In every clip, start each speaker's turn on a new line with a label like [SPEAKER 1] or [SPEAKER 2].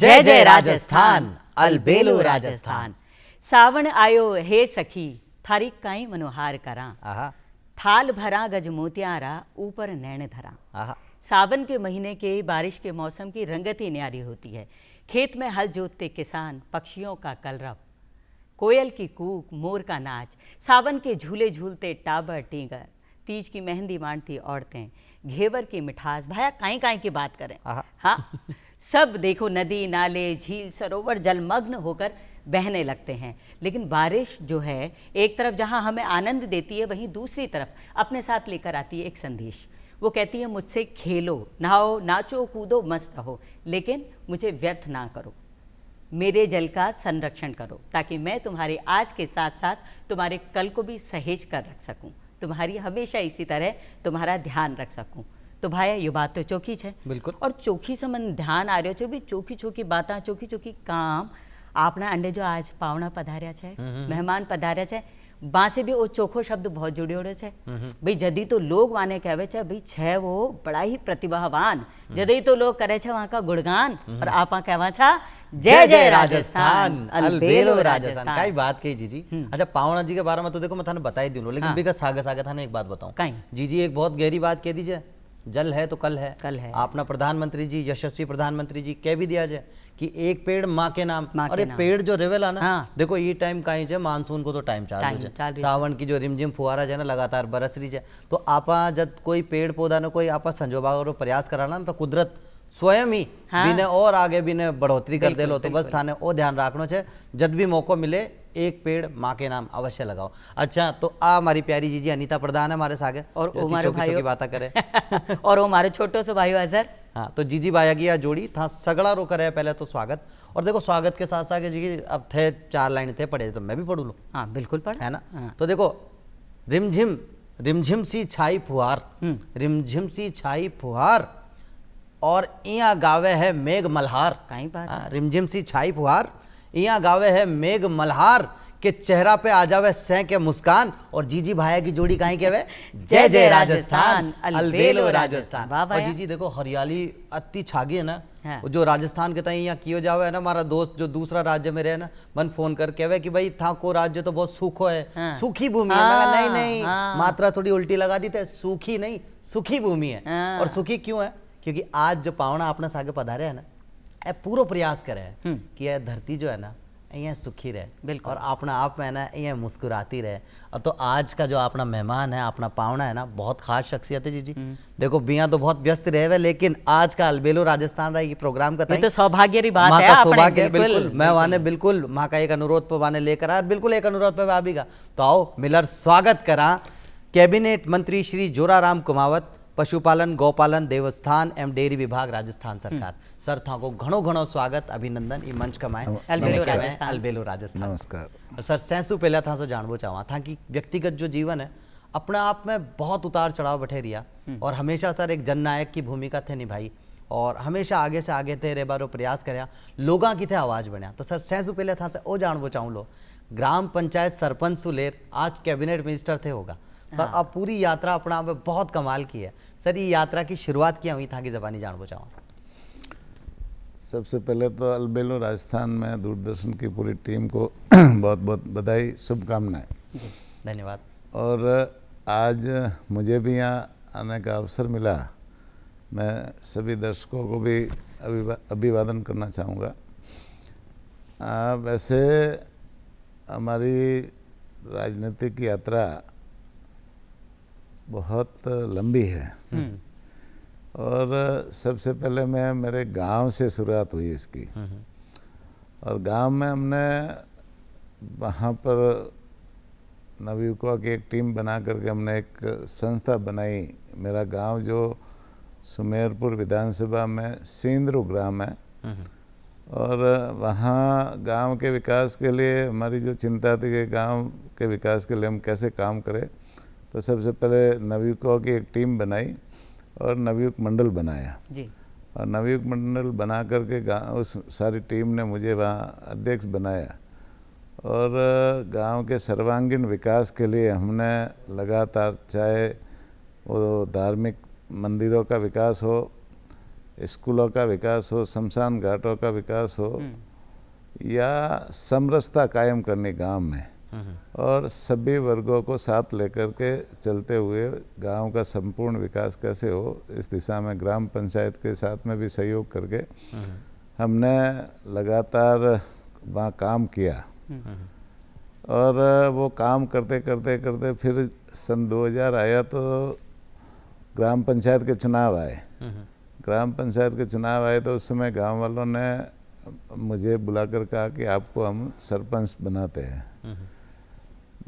[SPEAKER 1] जय जय राजस्थान, अलबेलो राजस्थान।
[SPEAKER 2] सावण आयो हे सखी, थारी काई मनोहार करा।
[SPEAKER 1] आहा
[SPEAKER 2] थाल भरा गज मोतियारा, ऊपर नैन धरा।
[SPEAKER 1] आहा।
[SPEAKER 2] सावन के महीने के बारिश के मौसम की रंगत ही न्यारी होती है। खेत में हल जोतते किसान, पक्षियों का कलरव, कोयल की कूक, मोर का नाच, सावन के झूले झूलते टाबर टीगर, तीज की मेहंदी मांडती औरतें, घेवर की मिठास, भाया काई काई की बात करें। हाँ, सब देखो नदी नाले झील सरोवर जलमग्न होकर बहने लगते हैं। लेकिन बारिश जो है एक तरफ जहाँ हमें आनंद देती है, वहीं दूसरी तरफ अपने साथ लेकर आती है एक संदेश। वो कहती है मुझसे खेलो, नहाओ, नाचो, कूदो, मस्त रहो, लेकिन मुझे व्यर्थ ना करो। मेरे जल का संरक्षण करो, ताकि मैं तुम्हारे आज के साथ साथ तुम्हारे कल को भी सहेज कर रख सकूं, तुम्हारी हमेशा इसी तरह तुम्हारा ध्यान रख सकूं। तो भाई ये बात तो चौकी है
[SPEAKER 1] बिल्कुल।
[SPEAKER 2] और चौकी से मन ध्यान आ रहा है भी चौकी चौकी बात, चौकी चौकी काम। आपना अंडे जो आज पावना पधार्या है, मेहमान पधार्या है, बा से भी वो चोखो शब्द बहुत जुड़े है। भाई जदी तो लोग वाने कहवे छे भाई छे वो बड़ा ही प्रतिभावान, जदी तो लोग करे छे वहां का गुणगान, और आपा कहवा छा जय जय राजस्थान, अलबेलो राजस्थान।
[SPEAKER 1] काई बात कही जीजी। अच्छा, पावना जी के बारे में तो देखो मैं थाने बता ही दूं, लेकिन बिका सागे सागे थाने एक बात बताऊं। जीजी एक बहुत गहरी बात कह दीजिए, जल है तो कल है।
[SPEAKER 2] कल है।
[SPEAKER 1] अपना प्रधानमंत्री जी, यशस्वी प्रधानमंत्री जी कह भी दिया जाए कि एक पेड़ माँ के नाम। और ये पेड़ जो रेवेला ना, देखो ये टाइम कहीं है, मानसून को तो टाइम चालू है, सावन की जो रिमझिम फुहारा है ना लगातार बरस रही है। तो आपा जब कोई पेड़ पौधा ने कोई आपा संजोबा और प्रयास कराना ना, तो कुदरत स्वयं ही बिने और आगे बिने बढ़ोतरी कर दे लो। तो बस थाने ओ ध्यान रखना है, जब भी मौका मिले एक पेड़ माँ के नाम अवश्य लगाओ। अच्छा, तो आ हमारी प्यारी जीजी अनीता प्रधान है हमारे सागे,
[SPEAKER 2] और हमारे भाई
[SPEAKER 1] की बात करे
[SPEAKER 2] और हमारे छोटो से भाई अजहर।
[SPEAKER 1] हाँ, तो जीजी बायागिया जोड़ी था सगड़ा रो करे पहले तो स्वागत। और देखो स्वागत के साथ साथ जी अब थे 4 लाइन थे पढ़े, तो मैं भी पढ़ू लो।
[SPEAKER 2] हाँ बिल्कुल पढ़,
[SPEAKER 1] है ना। तो देखो, रिमझिम रिमझिम सी छाई फुहार, रिमझिम सी छाई फुहार, और इया गावे है मेघ मल्हार।
[SPEAKER 2] कहीं बात
[SPEAKER 1] रिमझिम सी छाई फुहार, इया गावे है मेघ मल्हार, के चेहरा पे आ जावे सै के मुस्कान। और जीजी भाया की जोड़ी कहीं के वे जय जय राजस्थान, अलबेलो राजस्थान। और जीजी देखो हरियाली अति छागी है ना। हाँ। जो राजस्थान के तई यहाँ कियो जावे है ना, हमारा दोस्त जो दूसरा राज्य में रहे ना, मन फोन कर कहवे कि भाई था को राज्य तो बहुत सूखो है। हाँ। सूखी भूमि है। मैं नहीं नहीं, मात्रा थोड़ी उल्टी लगा दी थे, सूखी नहीं सुखी भूमि है। और सुखी क्यों है? क्योंकि आज जो पावना अपना सागे पधारे है ना, ए पूरा प्रयास करे है कि यह धरती जो है ना ये सुखी रहे, और अपना आप में ना ये मुस्कुराती रहे। और तो आज का जो अपना मेहमान है, अपना पावना है ना, बहुत खास शख्सियत है जीजी। देखो बिया तो बहुत व्यस्त रहे हुए, लेकिन आज का अलबेलो राजस्थान रहा प्रोग्राम का
[SPEAKER 2] तो सौभाग्य की बात है,
[SPEAKER 1] का सौभाग्य। बिल्कुल मैं वाने बिल्कुल माँ का एक अनुरोध पे वाने लेकर आया, बिल्कुल एक अनुरोध पे आबीगा। तो आओ मिलर स्वागत करा कैबिनेट मंत्री श्री जोराराम कुमावत, पशुपालन गौपालन देवस्थान एवं डेयरी विभाग राजस्थान सरकार। सर था को घणो घणो स्वागत, अभिनंदन ई मंच कमाए अलबेलो राजस्थान।
[SPEAKER 3] नमस्कार
[SPEAKER 1] सर, सैसु पहले था सो जानबो चाहवा था कि व्यक्तिगत जो जीवन है अपने आप में बहुत उतार चढ़ाव बैठे रिया, और हमेशा सर एक जननायक की भूमिका थे निभाई, और हमेशा आगे से आगे थे रे बारो प्रयास करया, लोगों की थे आवाज बनया। तो सर सैसु पहले था से ओ जानबो चाहूँ लो, ग्राम पंचायत सरपंच सुलेर आज कैबिनेट मिनिस्टर थे होगा सर। अब पूरी यात्रा अपना आप में बहुत कमाल की है सर। ये यात्रा की शुरुआत किया हुई था कि जबानी जानबो चाहूँ।
[SPEAKER 3] सबसे पहले तो अलबेलो राजस्थान में दूरदर्शन की पूरी टीम को बहुत बहुत बधाई, शुभकामनाएं।
[SPEAKER 1] धन्यवाद।
[SPEAKER 3] और आज मुझे भी यहाँ आने का अवसर मिला, मैं सभी दर्शकों को भी अभिवादन करना चाहूँगा। वैसे हमारी राजनीतिक यात्रा बहुत लंबी है, और सबसे पहले मैं मेरे गांव से शुरुआत हुई इसकी। और गांव में हमने वहाँ पर नवयुवकों की एक टीम बना करके हमने एक संस्था बनाई। मेरा गांव जो सुमेरपुर विधानसभा में सेंद्रो ग्राम है, और वहाँ गांव के विकास के लिए हमारी जो चिंता थी कि गांव के विकास के लिए हम कैसे काम करें, तो सबसे पहले नवयुवकों की एक टीम बनाई और नवयुवक मंडल बनाया जी। और नवयुवक मंडल बना करके उस सारी टीम ने मुझे वहाँ अध्यक्ष बनाया, और गांव के सर्वांगीण विकास के लिए हमने लगातार, चाहे वो धार्मिक मंदिरों का विकास हो स्कूलों का विकास हो, शमशान घाटों का विकास हो, या समरसता कायम करनी गांव में, और सभी वर्गों को साथ लेकर के चलते हुए गांव का संपूर्ण विकास कैसे हो, इस दिशा में ग्राम पंचायत के साथ में भी सहयोग करके हमने लगातार वहाँ काम किया। और वो काम करते करते करते फिर सन 2000 आया तो ग्राम पंचायत के चुनाव आए। ग्राम पंचायत के चुनाव आए तो उस समय गांव वालों ने मुझे बुलाकर कहा कि आपको हम सरपंच बनाते हैं।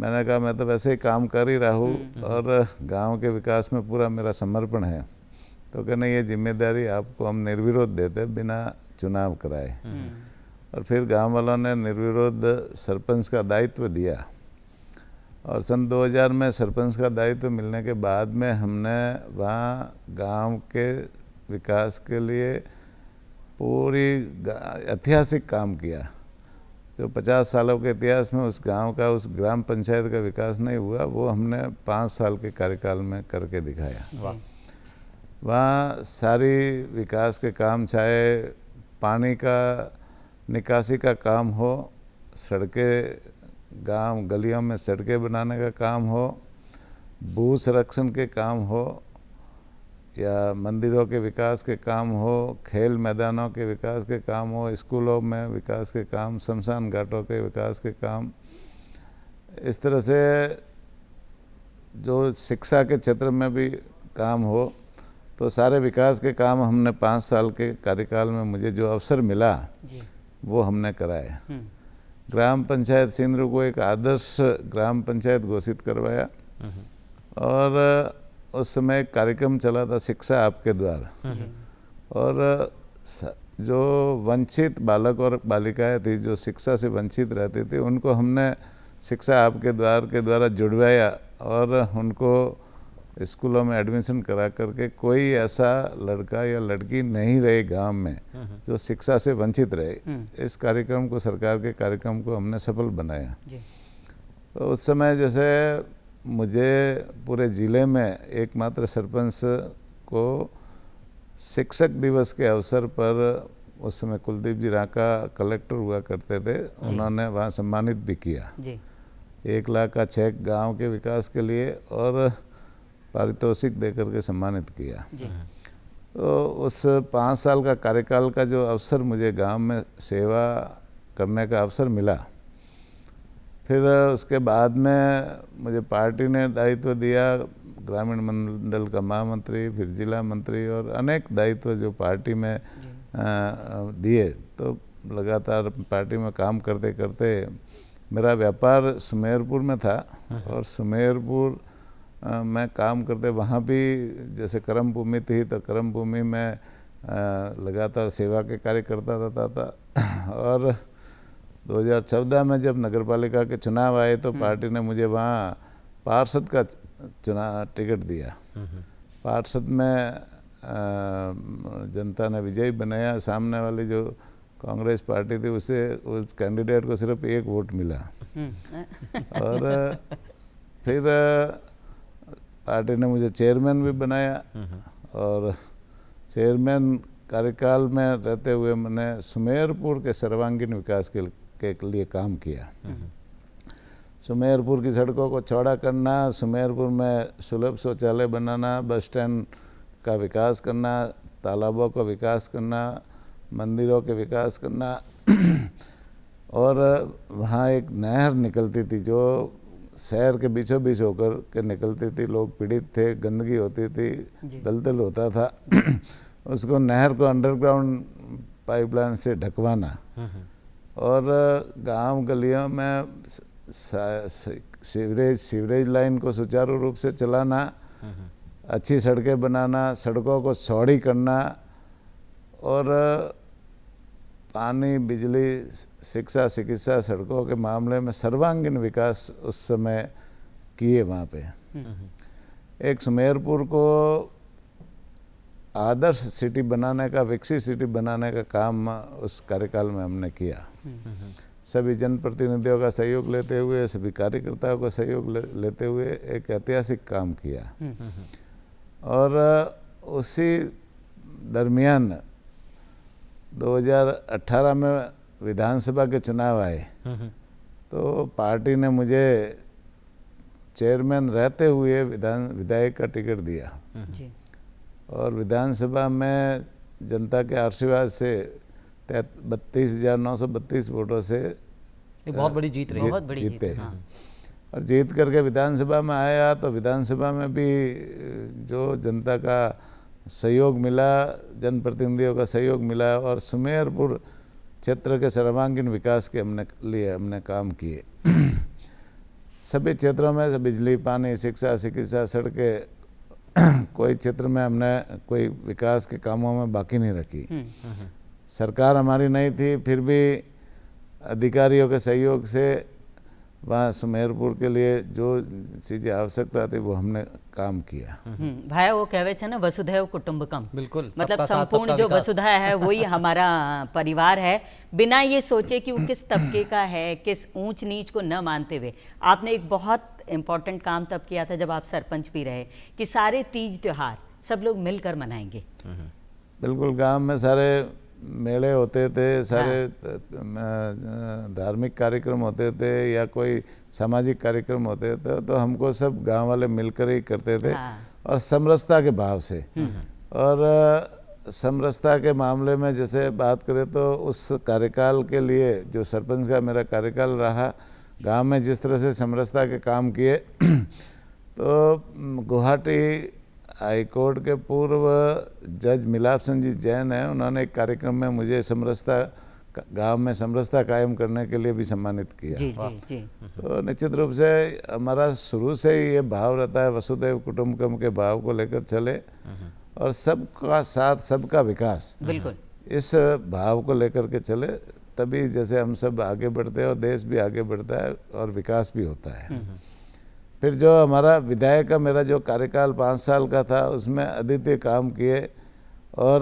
[SPEAKER 3] मैंने कहा मैं तो वैसे ही काम कर ही रहा हूँ और गांव के विकास में पूरा मेरा समर्पण है, तो कहने ये जिम्मेदारी आपको हम निर्विरोध देते बिना चुनाव कराए। और फिर गांव वालों ने निर्विरोध सरपंच का दायित्व दिया, और सन 2000 में सरपंच का दायित्व मिलने के बाद में हमने वहाँ गांव के विकास के लिए पूरी ऐतिहासिक काम किया। जो 50 सालों के इतिहास में उस गांव का, उस ग्राम पंचायत का विकास नहीं हुआ, वो हमने 5 साल के कार्यकाल में करके दिखाया। वहाँ सारी विकास के काम, चाहे पानी का निकासी का काम हो, सड़कें, गांव गलियों में सड़कें बनाने का काम हो, भू संरक्षण के काम हो, या मंदिरों के विकास के काम हो, खेल मैदानों के विकास के काम हो, स्कूलों में विकास के काम, शमशान घाटों के विकास के काम, इस तरह से जो शिक्षा के क्षेत्र में भी काम हो, तो सारे विकास के काम हमने 5 साल के कार्यकाल में मुझे जो अवसर मिला वो हमने कराए। ग्राम पंचायत सिंदरू को एक आदर्श ग्राम पंचायत घोषित करवाया, और उस समय एक कार्यक्रम चला था शिक्षा आपके द्वार, और जो वंचित बालक और बालिकाएं थी जो शिक्षा से वंचित रहती थी, उनको हमने शिक्षा आपके द्वार के द्वारा जुड़वाया और उनको स्कूलों में एडमिशन करा करके कोई ऐसा लड़का या लड़की नहीं रहे गांव में जो शिक्षा से वंचित रहे। इस कार्यक्रम को, सरकार के कार्यक्रम को हमने सफल बनाया। तो उस समय जैसे मुझे पूरे ज़िले में एकमात्र सरपंच को शिक्षक दिवस के अवसर पर, उस समय कुलदीप जी राका कलेक्टर हुआ करते थे, उन्होंने वहाँ सम्मानित भी किया 1 लाख का चेक गांव के विकास के लिए और पारितोषिक देकर के सम्मानित किया। तो उस 5 साल का कार्यकाल का जो अवसर मुझे गांव में सेवा करने का अवसर मिला, फिर उसके बाद में मुझे पार्टी ने दायित्व दिया, ग्रामीण मंडल का महामंत्री, फिर जिला मंत्री, और अनेक दायित्व जो पार्टी में दिए। तो लगातार पार्टी में काम करते करते मेरा व्यापार सुमेरपुर में था, और सुमेरपुर मैं काम करते वहाँ भी जैसे कर्म भूमि थी, तो कर्म भूमि में लगातार सेवा के कार्य करता रहता था। और 2014 में जब नगरपालिका के चुनाव आए तो पार्टी ने मुझे वहाँ पार्षद का टिकट दिया। पार्षद में जनता ने विजयी बनाया। सामने वाली जो कांग्रेस पार्टी थी उसे, उस कैंडिडेट को सिर्फ 1 वोट मिला। और फिर पार्टी ने मुझे चेयरमैन भी बनाया, और चेयरमैन कार्यकाल में रहते हुए मैंने सुमेरपुर के सर्वांगीण विकास के लिए काम किया। सुमेरपुर की सड़कों को चौड़ा करना, सुमेरपुर में सुलभ शौचालय बनाना, बस स्टैंड का विकास करना, तालाबों का विकास करना, मंदिरों के विकास करना। और वहाँ एक नहर निकलती थी जो शहर के बीचों बीच होकर के निकलती थी, लोग पीड़ित थे, गंदगी होती थी, दलदल होता था। उसको नहर को अंडरग्राउंड पाइपलाइन से ढकवाना, और गांव गलियों में सीवरेज लाइन को सुचारू रूप से चलाना, अच्छी सड़कें बनाना, सड़कों को चौड़ी करना, और पानी, बिजली, शिक्षा, चिकित्सा, सड़कों के मामले में सर्वांगीण विकास उस समय किए वहाँ पे। एक सुमेरपुर को आदर्श सिटी बनाने का, विकसित सिटी बनाने का काम उस कार्यकाल में हमने किया। सभी जनप्रतिनिधियों का सहयोग लेते हुए, सभी कार्यकर्ताओं का सहयोग लेते हुए एक ऐतिहासिक काम किया। और उसी दरमियान 2018 में विधानसभा के चुनाव आए तो पार्टी ने मुझे चेयरमैन रहते हुए विधायक का टिकट दिया
[SPEAKER 2] जी।
[SPEAKER 3] और विधानसभा में जनता के आशीर्वाद से 32,932 वोटों से
[SPEAKER 1] ये बहुत बड़ी जीत रही है।
[SPEAKER 2] बहुत बड़ी जीत
[SPEAKER 3] जीते।
[SPEAKER 2] है, हाँ।
[SPEAKER 3] और जीत करके विधानसभा में आया तो विधानसभा में भी जो जनता का सहयोग मिला, जनप्रतिनिधियों का सहयोग मिला और सुमेरपुर क्षेत्र के सर्वांगीण विकास के हमने काम किए। सभी क्षेत्रों में बिजली, पानी, शिक्षा, चिकित्सा, सड़कें, कोई क्षेत्र में हमने कोई विकास के कामों में बाकी नहीं रखी। सरकार हमारी नहीं थी, फिर भी अधिकारियों के सहयोग से वहाँ सुमेरपुर के लिए जो चीज़ें आवश्यकता थी वो हमने काम किया।
[SPEAKER 2] भाया वो कहवे छे ना वसुधैव कुटुंबकम,
[SPEAKER 1] बिल्कुल,
[SPEAKER 2] मतलब
[SPEAKER 1] सबका साथ,
[SPEAKER 2] संपूर्ण
[SPEAKER 1] सबका
[SPEAKER 2] जो
[SPEAKER 1] विकास।
[SPEAKER 2] वसुधा है वही हमारा परिवार है, बिना ये सोचे कि वो किस तबके का है, किस ऊंच नीच को न मानते हुए। आपने एक बहुत इम्पोर्टेंट काम तब किया था जब आप सरपंच भी रहे कि सारे तीज त्योहार सब लोग मिलकर मनाएंगे।
[SPEAKER 3] बिल्कुल, गांव में सारे मेले होते थे, सारे धार्मिक कार्यक्रम होते थे या कोई सामाजिक कार्यक्रम होते थे तो हमको सब गांव वाले मिलकर ही करते थे।
[SPEAKER 2] हाँ।
[SPEAKER 3] और समरसता के भाव से। और समरसता के मामले में जैसे बात करें तो उस कार्यकाल के लिए जो सरपंच का मेरा कार्यकाल रहा, गांव में जिस तरह से समरसता के काम किए तो गुवाहाटी हाई कोर्ट के पूर्व जज मिलाप सिंह जी जैन हैं, उन्होंने एक कार्यक्रम में मुझे समरसता गांव में समरसता कायम करने के लिए भी सम्मानित किया।
[SPEAKER 2] जी जी जी।
[SPEAKER 3] तो निश्चित रूप से हमारा शुरू से ही ये भाव रहता है वसुधैव कुटुंबकम के भाव को लेकर चले और सबका साथ सबका विकास,
[SPEAKER 2] बिल्कुल
[SPEAKER 3] इस भाव को लेकर के चले, तभी जैसे हम सब आगे बढ़ते हैं और देश भी आगे बढ़ता है और विकास भी होता है। फिर जो हमारा विधायक का मेरा जो कार्यकाल 5 साल का था उसमें अद्वितीय काम किए और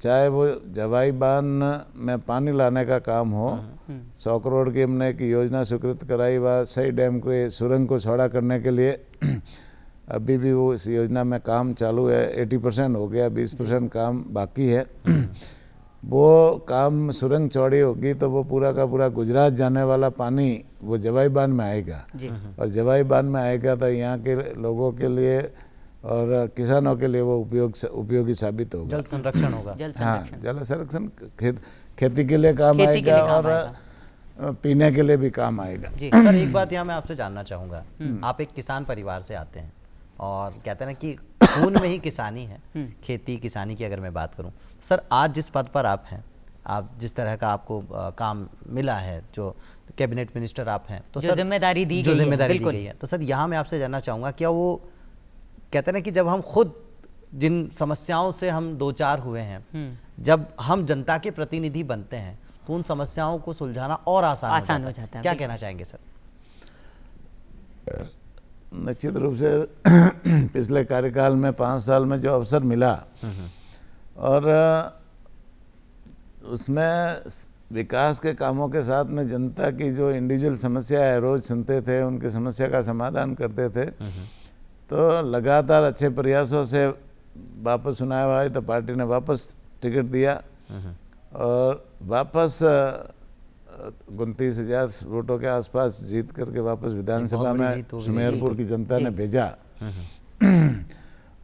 [SPEAKER 3] चाहे वो जवाई बांध में पानी लाने का काम हो, 100 करोड़ की हमने एक योजना स्वीकृत कराई, वह सही डैम को सुरंग को चौड़ा करने के लिए अभी भी वो इस योजना में काम चालू है, 80% हो गया, 20% काम बाकी है। वो काम सुरंग चौड़ी होगी तो वो पूरा का पूरा गुजरात जाने वाला पानी वो जवाई बांध में आएगा और जवाई बांध में आएगा तो यहाँ के लोगों के लिए और किसानों के लिए वो उपयोगी साबित होगा।
[SPEAKER 1] जल संरक्षण होगा।
[SPEAKER 3] हाँ, जल संरक्षण खेती के लिए काम आएगा और पीने के लिए भी काम आएगा।
[SPEAKER 1] जी सर, एक बात यहाँ मैं आपसे जानना चाहूँगा, आप एक किसान परिवार से आते हैं और कहते हैं ना कि खून में ही किसानी है, खेती किसानी की अगर मैं बात करूं सर, आज जिस पद पर आप हैं, आप जिस तरह का आपको काम मिला है, जो कैबिनेट मिनिस्टर आप हैं, तो
[SPEAKER 2] जो जिम्मेदारी दी
[SPEAKER 1] गई है, तो सर यहाँ मैं आपसे जानना चाहूँगा, क्या वो कहते हैं ना कि जब हम खुद जिन समस्याओं से हम दो चार हुए हैं, जब हम जनता के प्रतिनिधि बनते हैं तो उन समस्याओं को सुलझाना और आसान हो जाता है। क्या कहना चाहेंगे सर?
[SPEAKER 3] निश्चित रूप से पिछले कार्यकाल में 5 साल में जो अवसर मिला और उसमें विकास के कामों के साथ में जनता की जो इंडिविजुअल समस्या है रोज़ सुनते थे, उनकी समस्या का समाधान करते थे। तो लगातार अच्छे प्रयासों से वापस चुनाव आए तो पार्टी ने वापस टिकट दिया और वापस 29,000 वोटों के आसपास जीत करके वापस विधानसभा में सुमेरपुर की जनता ने भेजा।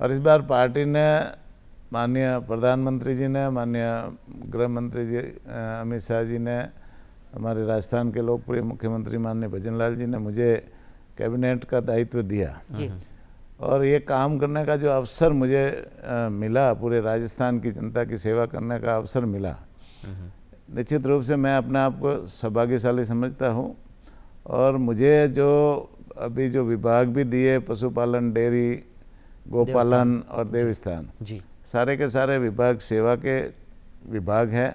[SPEAKER 3] और इस बार पार्टी ने, माननीय प्रधानमंत्री जी ने, माननीय गृह मंत्री जी अमित शाह जी ने, हमारे राजस्थान के लोकप्रिय मुख्यमंत्री माननीय भजन लाल जी ने मुझे कैबिनेट का दायित्व दिया और ये काम करने का जो अवसर मुझे मिला, पूरे राजस्थान की जनता की सेवा करने का अवसर मिला, निश्चित रूप से मैं अपने आप को सौभाग्यशाली समझता हूँ। और मुझे जो अभी जो विभाग भी दिए, पशुपालन, डेयरी, गोपालन और देवस्थान,
[SPEAKER 1] जी
[SPEAKER 3] सारे के सारे विभाग सेवा के विभाग है।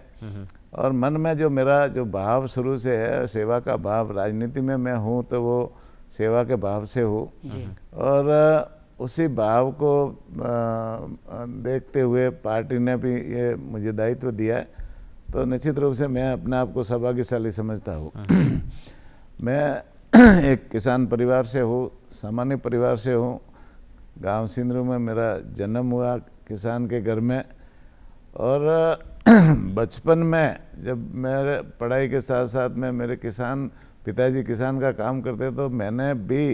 [SPEAKER 3] और मन में जो मेरा जो भाव शुरू से है, सेवा का भाव, राजनीति में मैं हूँ तो वो सेवा के भाव से हूँ और उसी भाव को देखते हुए पार्टी ने भी ये मुझे दायित्व दिया है, तो निश्चित रूप से मैं अपने आप को सौभाग्यशाली समझता हूँ। मैं एक किसान परिवार से हूँ, सामान्य परिवार से हूँ, गांव सिंदरू में मेरा जन्म हुआ, किसान के घर में। और बचपन में जब मेरे पढ़ाई के साथ साथ में मेरे पिताजी किसान का काम करते, तो मैंने भी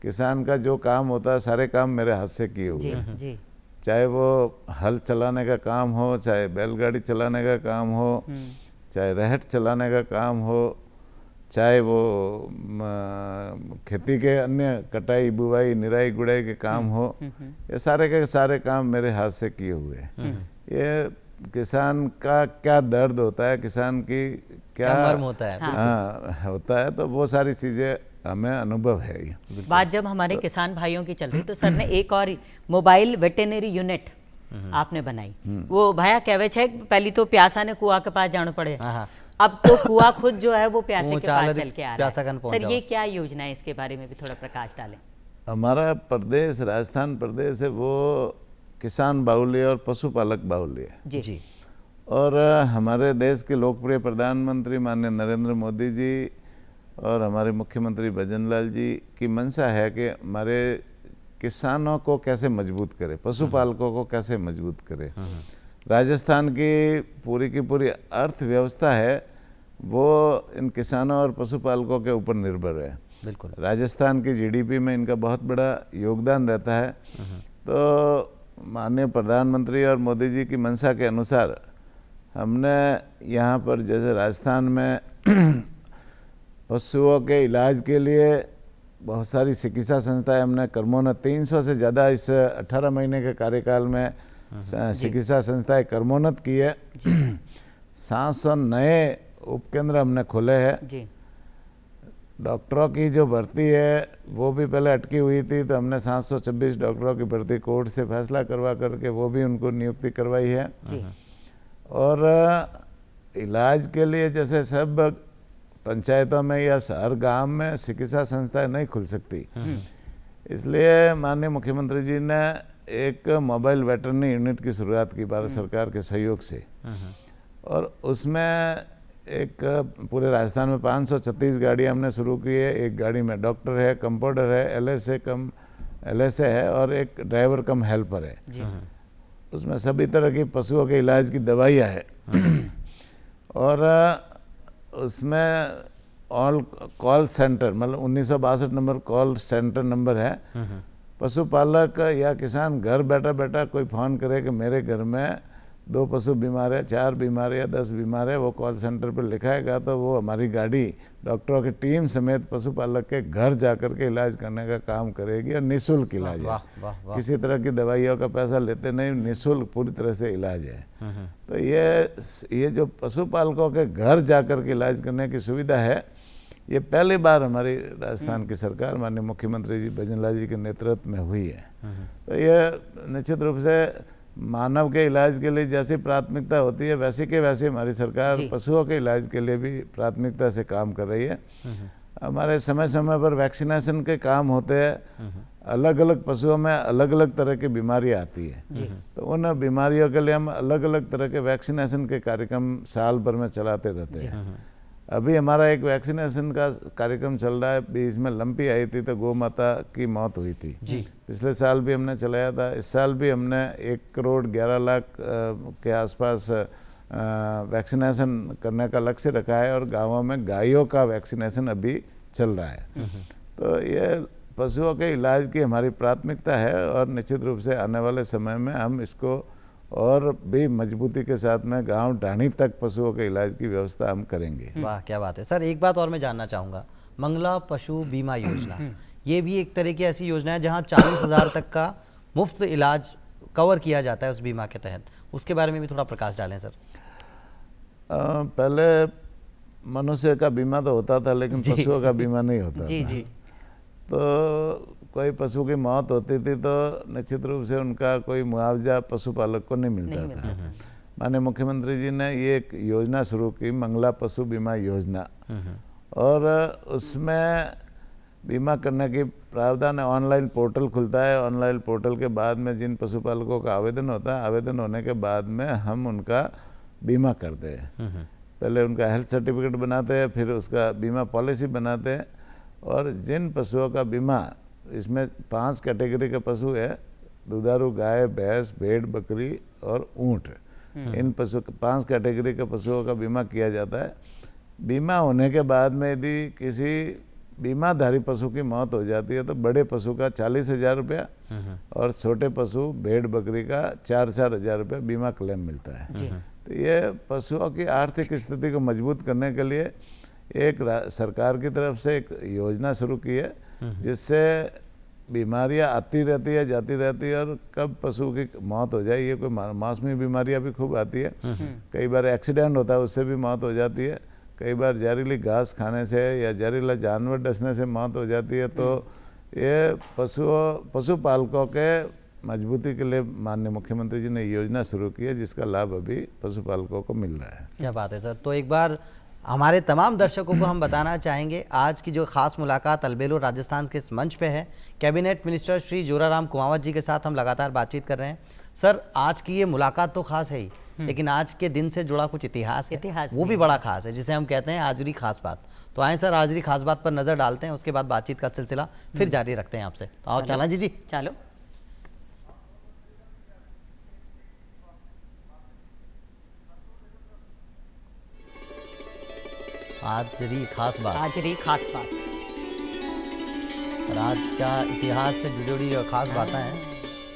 [SPEAKER 3] किसान का जो काम होता है सारे काम मेरे हाथ से किए हुए हैं।
[SPEAKER 2] जी।
[SPEAKER 3] चाहे वो हल चलाने का काम हो, चाहे बैलगाड़ी चलाने का काम हो, चाहे रहट चलाने का काम हो, चाहे वो खेती के अन्य कटाई बुवाई निराई गुड़ाई के काम हो, ये सारे के सारे काम मेरे हाथ से किए हुए हैं। ये किसान का क्या दर्द होता है, किसान की क्या
[SPEAKER 1] मर्म होता है,
[SPEAKER 3] हाँ होता है, तो वो सारी चीज़ें हमें अनुभव है। ये
[SPEAKER 2] बात जब हमारे किसान भाइयों की चल रही, तो सर ने एक और मोबाइल वेटेनरी यूनिट आपने बनाई। वो भाया कहवे छे पहली तो प्यासा ने कुआ के पास जाना पड़े, अब तो कुआ खुद जो है वो प्यासे के पास चल के आ रहा है। सर ये क्या योजना है, इसके बारे में भी थोड़ा प्रकाश डालें।
[SPEAKER 3] हमारा प्रदेश राजस्थान प्रदेश है वो किसान बाहुल्य और पशुपालक बाहुल्य है
[SPEAKER 2] जी।
[SPEAKER 3] और हमारे देश के लोकप्रिय प्रधानमंत्री माननीय नरेंद्र मोदी जी और हमारे मुख्यमंत्री भजनलाल जी की मंशा है कि हमारे किसानों को कैसे मजबूत करें, पशुपालकों को कैसे मजबूत करें। राजस्थान की पूरी अर्थव्यवस्था है वो इन किसानों और पशुपालकों के ऊपर निर्भर है।
[SPEAKER 1] बिल्कुल।
[SPEAKER 3] राजस्थान की जीडीपी में इनका बहुत बड़ा योगदान रहता है। तो माननीय प्रधानमंत्री और मोदी जी की मंशा के अनुसार हमने यहाँ पर जैसे राजस्थान में पशुओं के इलाज के लिए बहुत सारी चिकित्सा संस्थाएं हमने कर्मोन्नत 300 से ज़्यादा इस 18 महीने के कार्यकाल में चिकित्सा संस्थाएं कर्मोन्नत की है। 700 नए उपकेंद्र हमने खोले हैं। डॉक्टरों की जो भर्ती है वो भी पहले अटकी हुई थी, तो हमने 726 डॉक्टरों की भर्ती कोर्ट से फैसला करवा करके वो भी उनको नियुक्ति करवाई है। और इलाज के लिए जैसे सब पंचायतों में या हर गांव में चिकित्सा संस्थाएं नहीं खुल सकती, इसलिए माननीय मुख्यमंत्री जी ने एक मोबाइल वेटरनरी यूनिट की शुरुआत की भारत सरकार के सहयोग से। और उसमें एक पूरे राजस्थान में 536 गाड़ियाँ हमने शुरू की है। एक गाड़ी में डॉक्टर है, कंपाउंडर है, एलएसए है और एक ड्राइवर कम हेल्पर है। उसमें सभी तरह की पशुओं के इलाज की दवाइयाँ है। और उसमें ऑल कॉल सेंटर मतलब 1962 नंबर कॉल सेंटर नंबर है। पशुपालक या किसान घर बैठा कोई फ़ोन करे कि मेरे घर में 2 पशु बीमार है, 4 बीमार है या 10 बीमार है, वो कॉल सेंटर पर लिखाएगा तो वो हमारी गाड़ी डॉक्टरों की टीम समेत पशुपालक के घर जाकर के इलाज करने का काम करेगी। और निःशुल्क इलाज है, किसी तरह की दवाइयों का पैसा लेते नहीं, निःशुल्क पूरी तरह से इलाज है। तो ये जो पशुपालकों के घर जाकर के इलाज करने की सुविधा है, ये पहली बार हमारी राजस्थान की सरकार माननीय मुख्यमंत्री जी भजनलाल जी के नेतृत्व में हुई है। तो ये निश्चित रूप से मानव के इलाज के लिए जैसी प्राथमिकता होती है वैसी के वैसी हमारी सरकार पशुओं के इलाज के लिए भी प्राथमिकता से काम कर रही है। हमारे समय समय पर वैक्सीनेशन के काम होते हैं। अलग अलग पशुओं में अलग अलग तरह की बीमारियां आती है, तो उन बीमारियों के लिए हम अलग अलग तरह के वैक्सीनेशन के कार्यक्रम साल भर में चलाते रहते हैं। अभी हमारा एक वैक्सीनेशन का कार्यक्रम चल रहा है। बीच में लंपी आई थी तो गौ माता की मौत हुई थी। पिछले साल भी हमने चलाया था। इस साल भी हमने 1 करोड़ 11 लाख के आसपास वैक्सीनेशन करने का लक्ष्य रखा है। और गांवों में गायों का वैक्सीनेशन अभी चल रहा है। तो ये पशुओं के इलाज की हमारी प्राथमिकता है और निश्चित रूप से आने वाले समय में हम इसको और भी मजबूती के साथ में गांव ढाणी तक पशुओं के इलाज की व्यवस्था हम करेंगे।
[SPEAKER 1] वाह क्या बात है सर। एक बात और मैं जानना चाहूँगा, मंगला पशु बीमा योजना ये भी एक तरह की ऐसी योजना है जहाँ 40,000 तक का मुफ्त इलाज कवर किया जाता है उस बीमा के तहत, उसके बारे में भी थोड़ा प्रकाश डालें सर।
[SPEAKER 3] पहले मनुष्य का बीमा तो होता था लेकिन पशुओं का बीमा नहीं होता था। तो कोई पशु की मौत होती थी तो निश्चित रूप से उनका कोई मुआवजा पशुपालक को नहीं मिलता था। माननीय मुख्यमंत्री जी ने ये एक योजना शुरू की, मंगला पशु बीमा योजना। और उसमें बीमा करने की प्रावधान है। ऑनलाइन पोर्टल खुलता है। ऑनलाइन पोर्टल के बाद में जिन पशुपालकों का आवेदन होता है, आवेदन होने के बाद में हम उनका बीमा करते हैं। पहले उनका हेल्थ सर्टिफिकेट बनाते हैं, फिर उसका बीमा पॉलिसी बनाते हैं। और जिन पशुओं का बीमा, इसमें 5 कैटेगरी के पशु है, दुधारू गाय, भैंस, भेड़, बकरी और ऊंट, इन 5 कैटेगरी के पशुओं का बीमा किया जाता है। बीमा होने के बाद में यदि किसी बीमाधारी पशु की मौत हो जाती है तो बड़े पशु का 40,000 रुपया और छोटे पशु भेड़ बकरी का 4-4 हज़ार रुपया बीमा क्लेम मिलता है। तो ये पशुओं की आर्थिक स्थिति को मजबूत करने के लिए एक सरकार की तरफ से एक योजना शुरू की है, जिससे बीमारियां आती रहती है, जाती रहती है, और कब पशु की मौत हो जाए, ये कोई मौसमी बीमारियां भी खूब आती है, कई बार एक्सीडेंट होता है उससे भी मौत हो जाती है, कई बार जहरीली घास खाने से या जहरीला जानवर डसने से मौत हो जाती है। तो ये पशुपालकों के मजबूती के लिए माननीय मुख्यमंत्री जी ने योजना शुरू की है, जिसका लाभ अभी पशुपालकों को मिल रहा है।
[SPEAKER 1] क्या बात है सर। तो एक बार हमारे तमाम दर्शकों को हम बताना चाहेंगे, आज की जो खास मुलाकात अलबेलो राजस्थान के इस मंच पे है, कैबिनेट मिनिस्टर श्री जोराराम कुमावत जी के साथ हम लगातार बातचीत कर रहे हैं। सर, आज की ये मुलाकात तो खास है ही, लेकिन आज के दिन से जुड़ा कुछ इतिहास है, वो भी बड़ा खास है, जिसे हम कहते हैं हाजिरी खास बात। तो आए सर, हाजिरी खास बात पर नजर डालते हैं, उसके बाद बातचीत का सिलसिला फिर जारी रखते हैं आपसे। तो आओ चला जी।
[SPEAKER 2] चलो।
[SPEAKER 1] हाजिरी खास बात।
[SPEAKER 2] हाजिरी खास बात।
[SPEAKER 1] आज का इतिहास से जुड़ी हुई खास बातें हैं।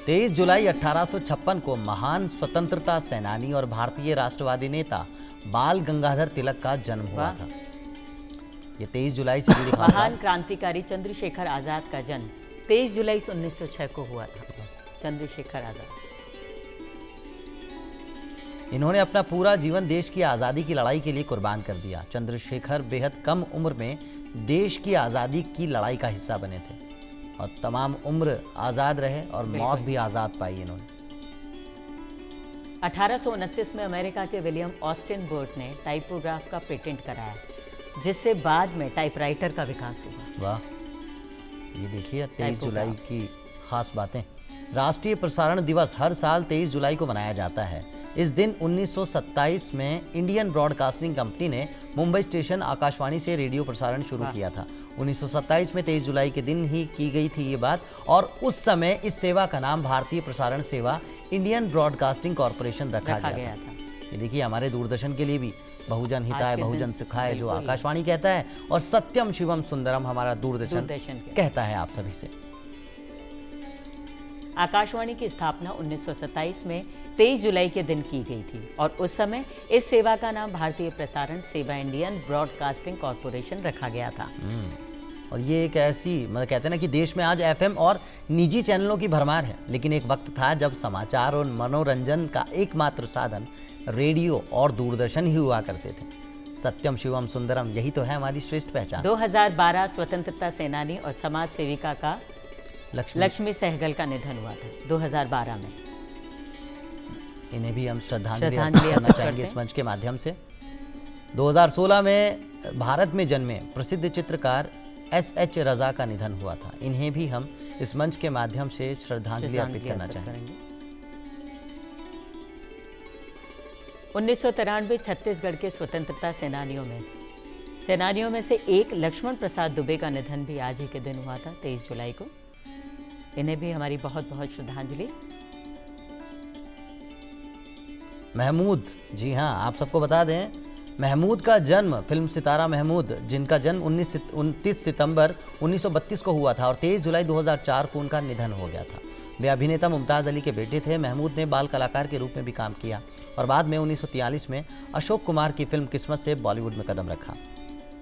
[SPEAKER 1] 23 जुलाई 1856 को महान स्वतंत्रता सेनानी और भारतीय राष्ट्रवादी नेता बाल गंगाधर तिलक का जन्म हुआ था। ये 23 जुलाई से जुड़ी खास
[SPEAKER 2] महान क्रांतिकारी चंद्रशेखर आजाद का जन्म 23 जुलाई 1906 को हुआ था। चंद्रशेखर आजाद,
[SPEAKER 1] इन्होंने अपना पूरा जीवन देश की आज़ादी की लड़ाई के लिए कुर्बान कर दिया। चंद्रशेखर बेहद कम उम्र में देश की आज़ादी की लड़ाई का हिस्सा बने थे और तमाम उम्र आज़ाद रहे और मौत भी आज़ाद पाई इन्होंने।
[SPEAKER 2] 1829 में अमेरिका के विलियम ऑस्टिन बोर्ट ने टाइपोग्राफ का पेटेंट कराया, जिससे बाद में टाइपराइटर का विकास हुआ।
[SPEAKER 1] वाह, ये देखिए 23 जुलाई की खास बातें। राष्ट्रीय प्रसारण दिवस हर साल 23 जुलाई को मनाया जाता है। इस दिन 1927 में इंडियन ब्रॉडकास्टिंग कंपनी ने मुंबई स्टेशन आकाशवाणी से रेडियो प्रसारण शुरू किया था। 1927 में 23 जुलाई के दिन ही की गई थी ये बात, और उस समय इस सेवा का नाम भारतीय प्रसारण सेवा इंडियन ब्रॉडकास्टिंग कॉरपोरेशन रखा गया था। ये देखिए, हमारे दूरदर्शन के लिए भी बहुजन हिताय बहुजन सुखाय जो आकाशवाणी कहता है, और सत्यम शिवम सुंदरम हमारा दूरदर्शन कहता है आप सभी से।
[SPEAKER 2] आकाशवाणी की स्थापना 1927 में 23 जुलाई के दिन की गई थी, और उस समय इस सेवा का नाम भारतीय प्रसारण सेवा इंडियन ब्रॉडकास्टिंग कॉरपोरेशन रखा गया था।
[SPEAKER 1] और ये एक ऐसी, मतलब कहते हैं ना कि देश में आज एफएम और निजी चैनलों की भरमार है, लेकिन एक वक्त था जब समाचार और मनोरंजन का एकमात्र साधन रेडियो और दूरदर्शन ही हुआ करते थे। सत्यम शिवम सुंदरम, यही तो है हमारी श्रेष्ठ पहचान।
[SPEAKER 2] 2012 स्वतंत्रता सेनानी और समाज सेविका का लक्ष्मी सहगल का निधन हुआ था 2012 में।
[SPEAKER 1] इन्हें भी हम श्रद्धांजलि करना चाहेंगे इस मंच के माध्यम से। 2016 में भारत में जन्मे प्रसिद्ध चित्रकार SH रजा का निधन हुआ था। इन्हें भी हम इस मंच के माध्यम से श्रद्धांजलि अर्पित करना चाहेंगे।
[SPEAKER 2] 1993 छत्तीसगढ़ के स्वतंत्रता सेनानियों में से एक लक्ष्मण प्रसाद दुबे का निधन भी आज ही के दिन हुआ था, 23 जुलाई को। इन्हें भी हमारी बहुत बहुत श्रद्धांजलि।
[SPEAKER 1] महमूद, जी हाँ, आप सबको बता दें, महमूद का जन्म, फिल्म सितारा महमूद, जिनका जन्म 29 सितंबर 1932 को हुआ था और 23 जुलाई 2004 को उनका निधन हो गया था। वे अभिनेता मुमताज़ अली के बेटे थे। महमूद ने बाल कलाकार के रूप में भी काम किया और बाद में 1943 में अशोक कुमार की फिल्म किस्मत से बॉलीवुड में कदम रखा।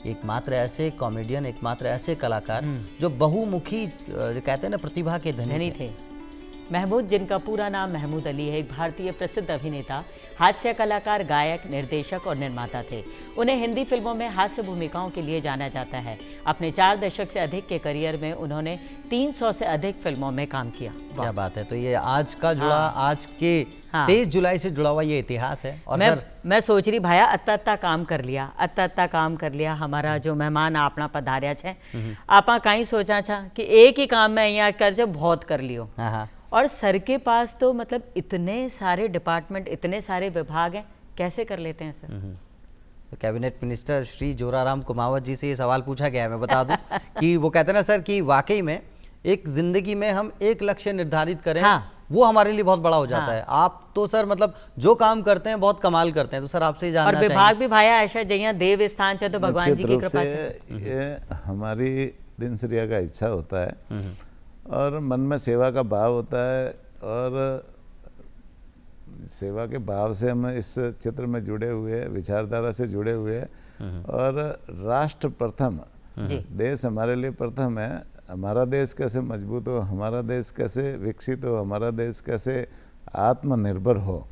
[SPEAKER 1] एकमात्र ऐसे कॉमेडियन, एकमात्र ऐसे कलाकार जो बहुमुखी, कहते हैं ना, प्रतिभा के धनी थे।
[SPEAKER 2] महमूद, जिनका पूरा नाम महमूद अली है, एक भारतीय प्रसिद्ध अभिनेता, हास्य कलाकार, गायक, निर्देशक और निर्माता थे। उन्हें हिंदी फिल्मों में हास्य भूमिकाओं के लिए जाना जाता है। अपने 4 दशक से अधिक के करियर में उन्होंने 300 से अधिक फिल्मों में काम किया।
[SPEAKER 1] क्या बात है। तो ये आज का जुड़ा, आज के 23 जुलाई से जुड़ा हुआ ये इतिहास है। और
[SPEAKER 2] मैं सोच रही भाया, अत्ता काम कर लिया हमारा जो मेहमान आपना पधार्या छे, आपा कहीं सोचा था कि एक ही काम में यहाँ कर जो बहुत कर लियो। और सर के पास तो मतलब इतने सारे डिपार्टमेंट, इतने सारे विभाग हैं, कैसे कर लेते हैं सर?
[SPEAKER 1] तो कैबिनेट मिनिस्टर श्री जोराराम कुमावत जी से ये सवाल पूछा गया है। मैं बता दूं कि वो कहते हैं ना सर कि वाकई में एक जिंदगी में हम एक लक्ष्य निर्धारित करें, वो हमारे लिए बहुत बड़ा हो जाता है। आप तो सर मतलब जो काम करते हैं बहुत कमाल करते हैं, तो सर आपसे ही जानना
[SPEAKER 2] और
[SPEAKER 1] चाहेंगे।
[SPEAKER 2] विभाग भी भाया ऐसा जइया देव स्थान से तो भगवान जी
[SPEAKER 3] निश्चित
[SPEAKER 2] की
[SPEAKER 3] रूप
[SPEAKER 2] कृपा
[SPEAKER 3] से ये हमारी दिनचर्या का इच्छा होता है और मन में सेवा का भाव होता है, और सेवा के भाव से हम इस क्षेत्र में जुड़े हुए हैं, विचारधारा से जुड़े हुए हैं। और राष्ट्र प्रथम, देश हमारे लिए प्रथम है। हमारा देश कैसे मजबूत हो, हमारा देश कैसे विकसित हो, हमारा देश कैसे आत्मनिर्भर हो,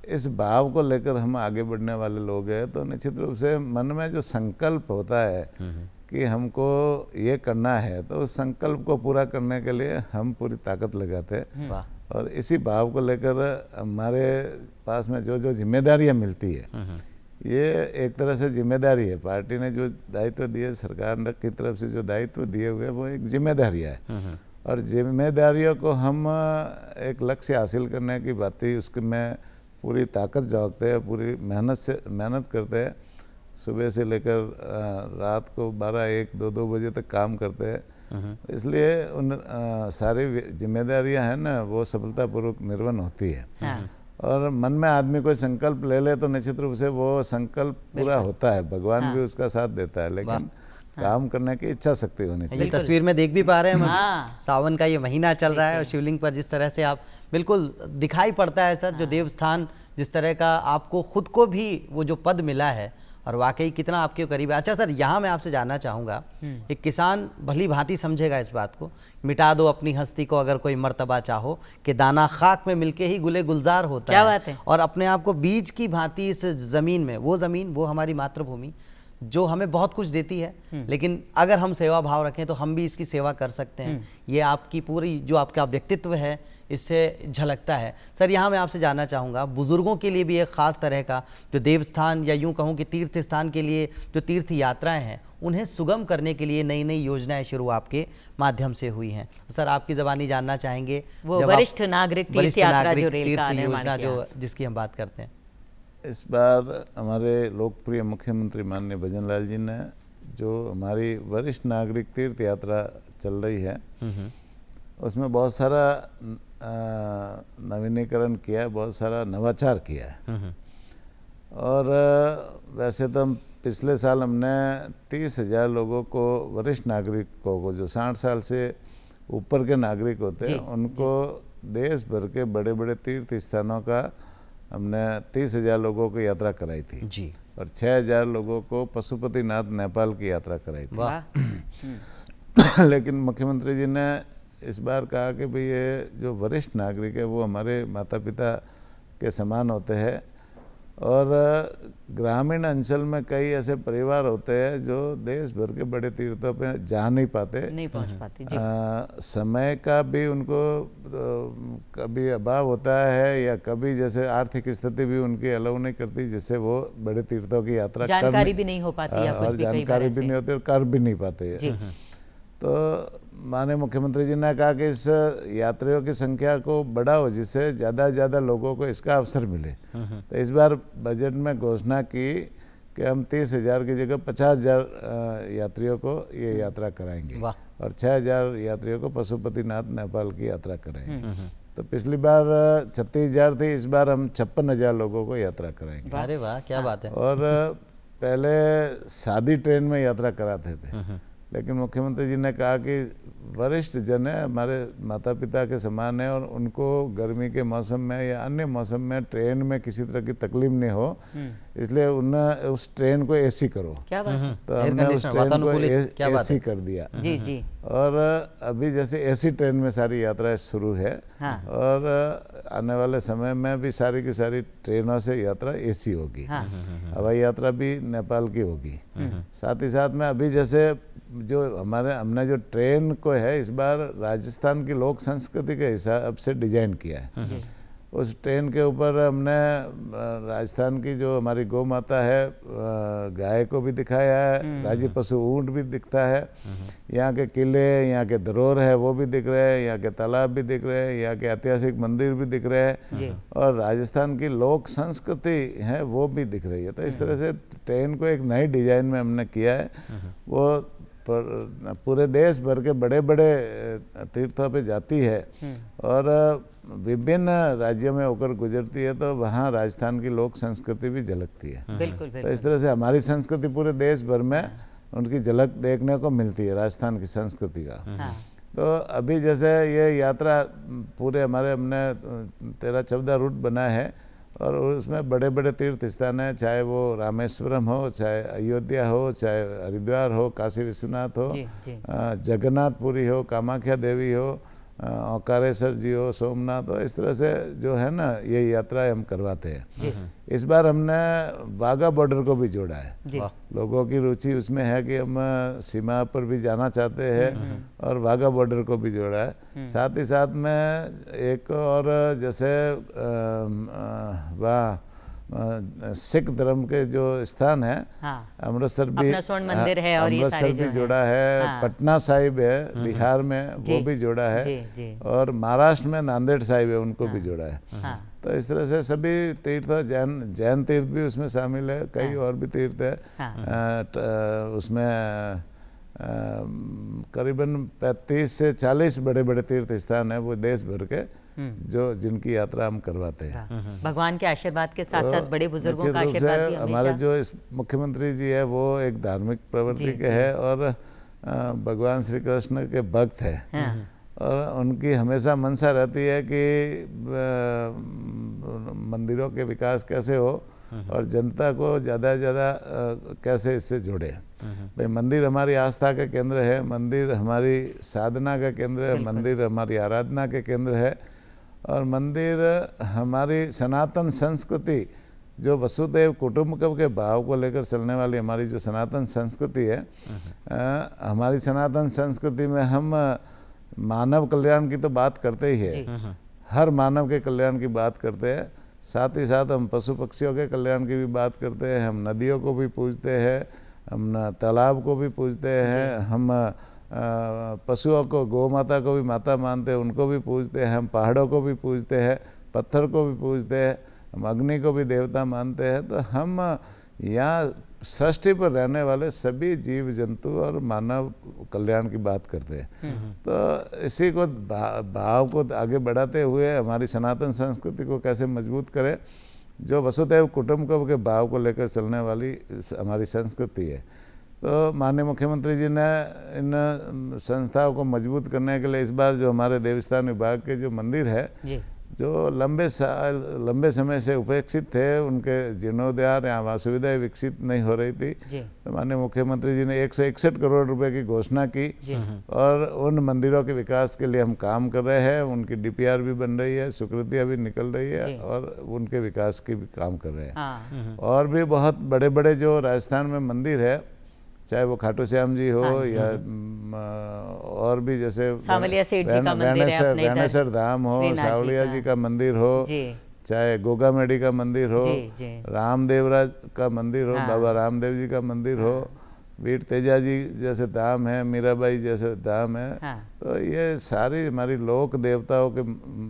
[SPEAKER 3] इस भाव को लेकर हम आगे बढ़ने वाले लोग हैं। तो निश्चित रूप से मन में जो संकल्प होता है कि हमको ये करना है, तो उस संकल्प को पूरा करने के लिए हम पूरी ताकत लगाते हैं। और इसी भाव को लेकर हमारे पास में जो जो जिम्मेदारियां मिलती है, ये एक तरह से जिम्मेदारी है। पार्टी ने जो दायित्व दिए, सरकार की तरफ से जो दायित्व दिए हुए, वो एक जिम्मेदारियाँ है। और जिम्मेदारियों को हम एक लक्ष्य हासिल करने की बात ही, उसके में पूरी ताकत झोंकते हैं, पूरी मेहनत करते हैं। सुबह से लेकर रात को 12-1-2 बजे तक काम करते हैं। इसलिए उन सारी जिम्मेदारियां हैं ना, वो सफलतापूर्वक निर्वहन होती है। और मन में आदमी कोई संकल्प ले ले तो निश्चित रूप से वो संकल्प पूरा होता है। भगवान भी उसका साथ देता है, लेकिन काम करने की इच्छा शक्ति होनी चाहिए।
[SPEAKER 1] ये तस्वीर में देख भी पा रहे हैं हम, सावन का ये महीना चल रहा है और शिवलिंग पर जिस तरह से आप बिल्कुल दिखाई पड़ता है सर, जो देवस्थान जिस तरह का आपको खुद को भी वो जो पद मिला है, और वाकई कितना आपके करीब है। अच्छा सर, यहाँ मैं आपसे जानना चाहूँगा, एक किसान भली भांति समझेगा इस बात को, मिटा दो अपनी हस्ती को अगर कोई मर्तबा चाहो, कि दाना खाक में मिलके ही गुले गुलजार होता
[SPEAKER 2] क्या
[SPEAKER 1] है।
[SPEAKER 2] बात है।
[SPEAKER 1] और अपने आप को बीज की भांति इस ज़मीन में, वो हमारी मातृभूमि जो हमें बहुत कुछ देती है, लेकिन अगर हम सेवा भाव रखें तो हम भी इसकी सेवा कर सकते हैं। ये आपकी पूरी जो आपका व्यक्तित्व है इससे झलकता है। सर, यहाँ मैं आपसे जानना चाहूँगा, बुज़ुर्गों के लिए भी एक ख़ास तरह का जो देवस्थान या यूँ कहूँ कि तीर्थ स्थान के लिए जो तीर्थ यात्राएं हैं, उन्हें सुगम करने के लिए नई नई योजनाएं शुरू आपके माध्यम से हुई हैं। सर, आपकी ज़बानी जानना चाहेंगे
[SPEAKER 2] वो वरिष्ठ नागरिक तीर्थ यात्रा जो रेल का निर्माण
[SPEAKER 1] योजना
[SPEAKER 2] किया,
[SPEAKER 1] जो जिसकी हम बात करते हैं।
[SPEAKER 3] इस बार हमारे लोकप्रिय मुख्यमंत्री माननीय भजन लाल जी ने जो हमारी वरिष्ठ नागरिक तीर्थ यात्रा चल रही है, उसमें बहुत सारा नवीनीकरण किया है, बहुत सारा नवाचार किया है। और वैसे तो हम पिछले साल हमने 30,000 लोगों को, वरिष्ठ नागरिकों को, जो 60 साल से ऊपर के नागरिक होते हैं, उनको देश भर के बड़े बड़े तीर्थ स्थानों का हमने 30,000 लोगों को यात्रा कराई थी
[SPEAKER 1] जी।
[SPEAKER 3] और 6,000 लोगों को पशुपतिनाथ नेपाल की यात्रा कराई थी। लेकिन मुख्यमंत्री जी ने इस बार कहा कि भाई ये जो वरिष्ठ नागरिक है वो हमारे माता पिता के समान होते हैं। और ग्रामीण अंचल में कई ऐसे परिवार होते हैं जो देश भर के बड़े तीर्थों पे जा नहीं पाते,
[SPEAKER 2] नहीं पहुंच पाते जी।
[SPEAKER 3] समय का भी उनको कभी अभाव होता है, या कभी जैसे आर्थिक स्थिति भी उनकी अलाउ नहीं करती, जिससे वो बड़े तीर्थों की यात्रा
[SPEAKER 2] जानकारी भी नहीं हो पाती, या
[SPEAKER 3] और
[SPEAKER 2] कुछ भी कई बार
[SPEAKER 3] जानकारी भी नहीं होती और कर भी नहीं पाते। तो माननीय मुख्यमंत्री जी ने कहा कि इस यात्रियों की संख्या को बढ़ाओ, जिससे ज़्यादा से ज़्यादा लोगों को इसका अवसर मिले। तो इस बार बजट में घोषणा की कि हम 30,000 की जगह 50,000 यात्रियों को ये यात्रा कराएंगे और 6,000 यात्रियों को पशुपतिनाथ नेपाल की यात्रा कराएंगे। तो पिछली बार 36,000 थी, इस बार हम 56,000 लोगों को यात्रा कराएंगे।
[SPEAKER 1] अरे वाह, क्या बात है।
[SPEAKER 3] और पहले सादी ट्रेन में यात्रा कराते थे, लेकिन मुख्यमंत्री जी ने कहा कि वरिष्ठ जन है, हमारे माता पिता के समान है, और उनको गर्मी के मौसम में या अन्य मौसम में ट्रेन में किसी तरह की तकलीफ नहीं हो, इसलिए उन्होंने उस ट्रेन को एसी करो।
[SPEAKER 2] क्या बात है।
[SPEAKER 3] तो हमने उस ट्रेन को एसी कर दिया।
[SPEAKER 2] जी जी।
[SPEAKER 3] और अभी जैसे एसी ट्रेन में सारी यात्राएं शुरू है। और आने वाले समय में भी सारी की सारी ट्रेनों से यात्रा एसी होगी। हवाई यात्रा भी नेपाल की होगी। साथ ही साथ में अभी जैसे जो हमने जो ट्रेन को है इस बार राजस्थान की लोक संस्कृति के हिसाब से डिजाइन किया है। उस ट्रेन के ऊपर हमने राजस्थान की जो हमारी गौ माता है, गाय को भी दिखाया है, राज्य पशु ऊंट भी दिखता है, यहाँ के किले, यहाँ के धरोहर है वो भी दिख रहे हैं, यहाँ के तालाब भी दिख रहे हैं, यहाँ के ऐतिहासिक मंदिर भी दिख रहे हैं, और राजस्थान की लोक संस्कृति है वो भी दिख रही है। तो इस तरह से ट्रेन को एक नई डिजाइन में हमने किया है। वो पूरे देश भर के बड़े बड़े तीर्थों पे जाती है और विभिन्न राज्यों में होकर गुजरती है, तो वहाँ राजस्थान की लोक संस्कृति भी झलकती है।
[SPEAKER 2] बिल्कुल
[SPEAKER 3] तो
[SPEAKER 2] बिल्कुल।
[SPEAKER 3] इस तरह से हमारी संस्कृति पूरे देश भर में उनकी झलक देखने को मिलती है, राजस्थान की संस्कृति का।
[SPEAKER 2] हाँ,
[SPEAKER 3] तो अभी जैसे ये यात्रा पूरे हमने 13-14 रूट बनाए हैं और उसमें बड़े बड़े तीर्थ स्थान हैं, चाहे वो रामेश्वरम हो, चाहे अयोध्या हो, चाहे हरिद्वार हो, काशी विश्वनाथ हो,
[SPEAKER 2] जी जी।
[SPEAKER 3] जगन्नाथपुरी हो, कामाख्या देवी हो, ओंकारेश्वर जी हो, सोमनाथ हो, इस तरह से जो है ना ये यात्राएं हम करवाते हैं। इस बार हमने वाघा बॉर्डर को भी जोड़ा है।
[SPEAKER 2] जी।
[SPEAKER 3] लोगों की रुचि उसमें है कि हम सीमा पर भी जाना चाहते हैं और वाघा बॉर्डर को भी जोड़ा है। साथ ही साथ में एक और जैसे वहाँ सिख धर्म के जो स्थान है,
[SPEAKER 2] हाँ,
[SPEAKER 3] अमृतसर भी,
[SPEAKER 2] अपना स्वर्ण मंदिर है और ये
[SPEAKER 3] अमृतसर
[SPEAKER 2] सारे
[SPEAKER 3] भी
[SPEAKER 2] जो
[SPEAKER 3] जोड़ा है,
[SPEAKER 2] हाँ।
[SPEAKER 3] पटना साहिब है बिहार में, वो
[SPEAKER 2] जी,
[SPEAKER 3] भी जोड़ा है,
[SPEAKER 2] जी जी।
[SPEAKER 3] और महाराष्ट्र में नांदेड़ साहिब है, उनको भी जोड़ा है।
[SPEAKER 2] हाँ,
[SPEAKER 3] तो इस तरह से सभी तीर्थ, जैन तीर्थ भी उसमें शामिल है, कई और भी तीर्थ है। उसमें करीबन 35 से 40 बड़े बड़े तीर्थ स्थान है वो देश भर के, जो जिनकी यात्रा हम करवाते हैं।
[SPEAKER 2] भगवान के आशीर्वाद के साथ साथ बड़े बुजुर्गों का
[SPEAKER 3] निश्चित रूप
[SPEAKER 2] आशीर्वाद भी
[SPEAKER 3] से हमारे
[SPEAKER 2] हमेशा।
[SPEAKER 3] जो इस मुख्यमंत्री जी है वो एक धार्मिक प्रवृत्ति के है और भगवान श्री कृष्ण के भक्त है।
[SPEAKER 2] हाँ,
[SPEAKER 3] और उनकी हमेशा मंशा रहती है कि मंदिरों के विकास कैसे हो और जनता को ज़्यादा से ज़्यादा कैसे इससे जोड़े। भाई मंदिर हमारी आस्था का केंद्र है, मंदिर हमारी साधना का केंद्र है, मंदिर हमारी आराधना के केंद्र है और मंदिर हमारी सनातन संस्कृति, जो वसुदैव कुटुंबकम के भाव को लेकर चलने वाली हमारी जो सनातन संस्कृति है, हमारी सनातन संस्कृति में हम मानव कल्याण की तो बात करते ही है, हर मानव के कल्याण की बात करते हैं, साथ ही साथ हम पशु पक्षियों के कल्याण की भी बात करते हैं, हम नदियों को भी पूजते हैं, हम तालाब को भी पूजते हैं, हम पशुओं को, गौ माता को भी माता मानते हैं, उनको भी पूजते हैं, हम पहाड़ों को भी पूजते हैं, पत्थर को भी पूजते हैं, हम अग्नि को भी देवता मानते हैं। तो हम यहाँ सृष्टि पर रहने वाले सभी जीव जंतु और मानव कल्याण की बात करते हैं। तो इसी को भाव को आगे बढ़ाते हुए हमारी सनातन संस्कृति को कैसे मजबूत करें, जो वसुदैव कुटुंबकम के भाव को लेकर चलने वाली हमारी संस्कृति है। तो माननीय मुख्यमंत्री जी ने इन संस्थाओं को मजबूत करने के लिए इस बार जो हमारे देवस्थान विभाग के जो मंदिर है, जो लंबे समय से उपेक्षित थे, उनके जीर्णोद्धार या वहाँ सुविधाएं विकसित नहीं हो रही थी, तो माननीय मुख्यमंत्री जी ने 161 करोड़ रुपए की घोषणा की और उन मंदिरों के विकास के लिए हम काम कर रहे हैं। उनकी डीपीआर भी बन रही है, स्वीकृतियाँ भी निकल रही है और उनके विकास की भी काम कर रहे हैं। और भी बहुत बड़े बड़े जो राजस्थान में मंदिर है, चाहे वो खाटू श्याम जी हो या और भी जैसे वेणेश्वर धाम हो, सावलिया जी का मंदिर हो, चाहे गोगा मेडी का मंदिर हो, रामदेवराज का मंदिर हो, बाबा रामदेव जी का मंदिर हो, वीर तेजा जी जैसे धाम है, मीराबाई जैसे धाम है। तो ये सारी हमारी लोक देवताओं के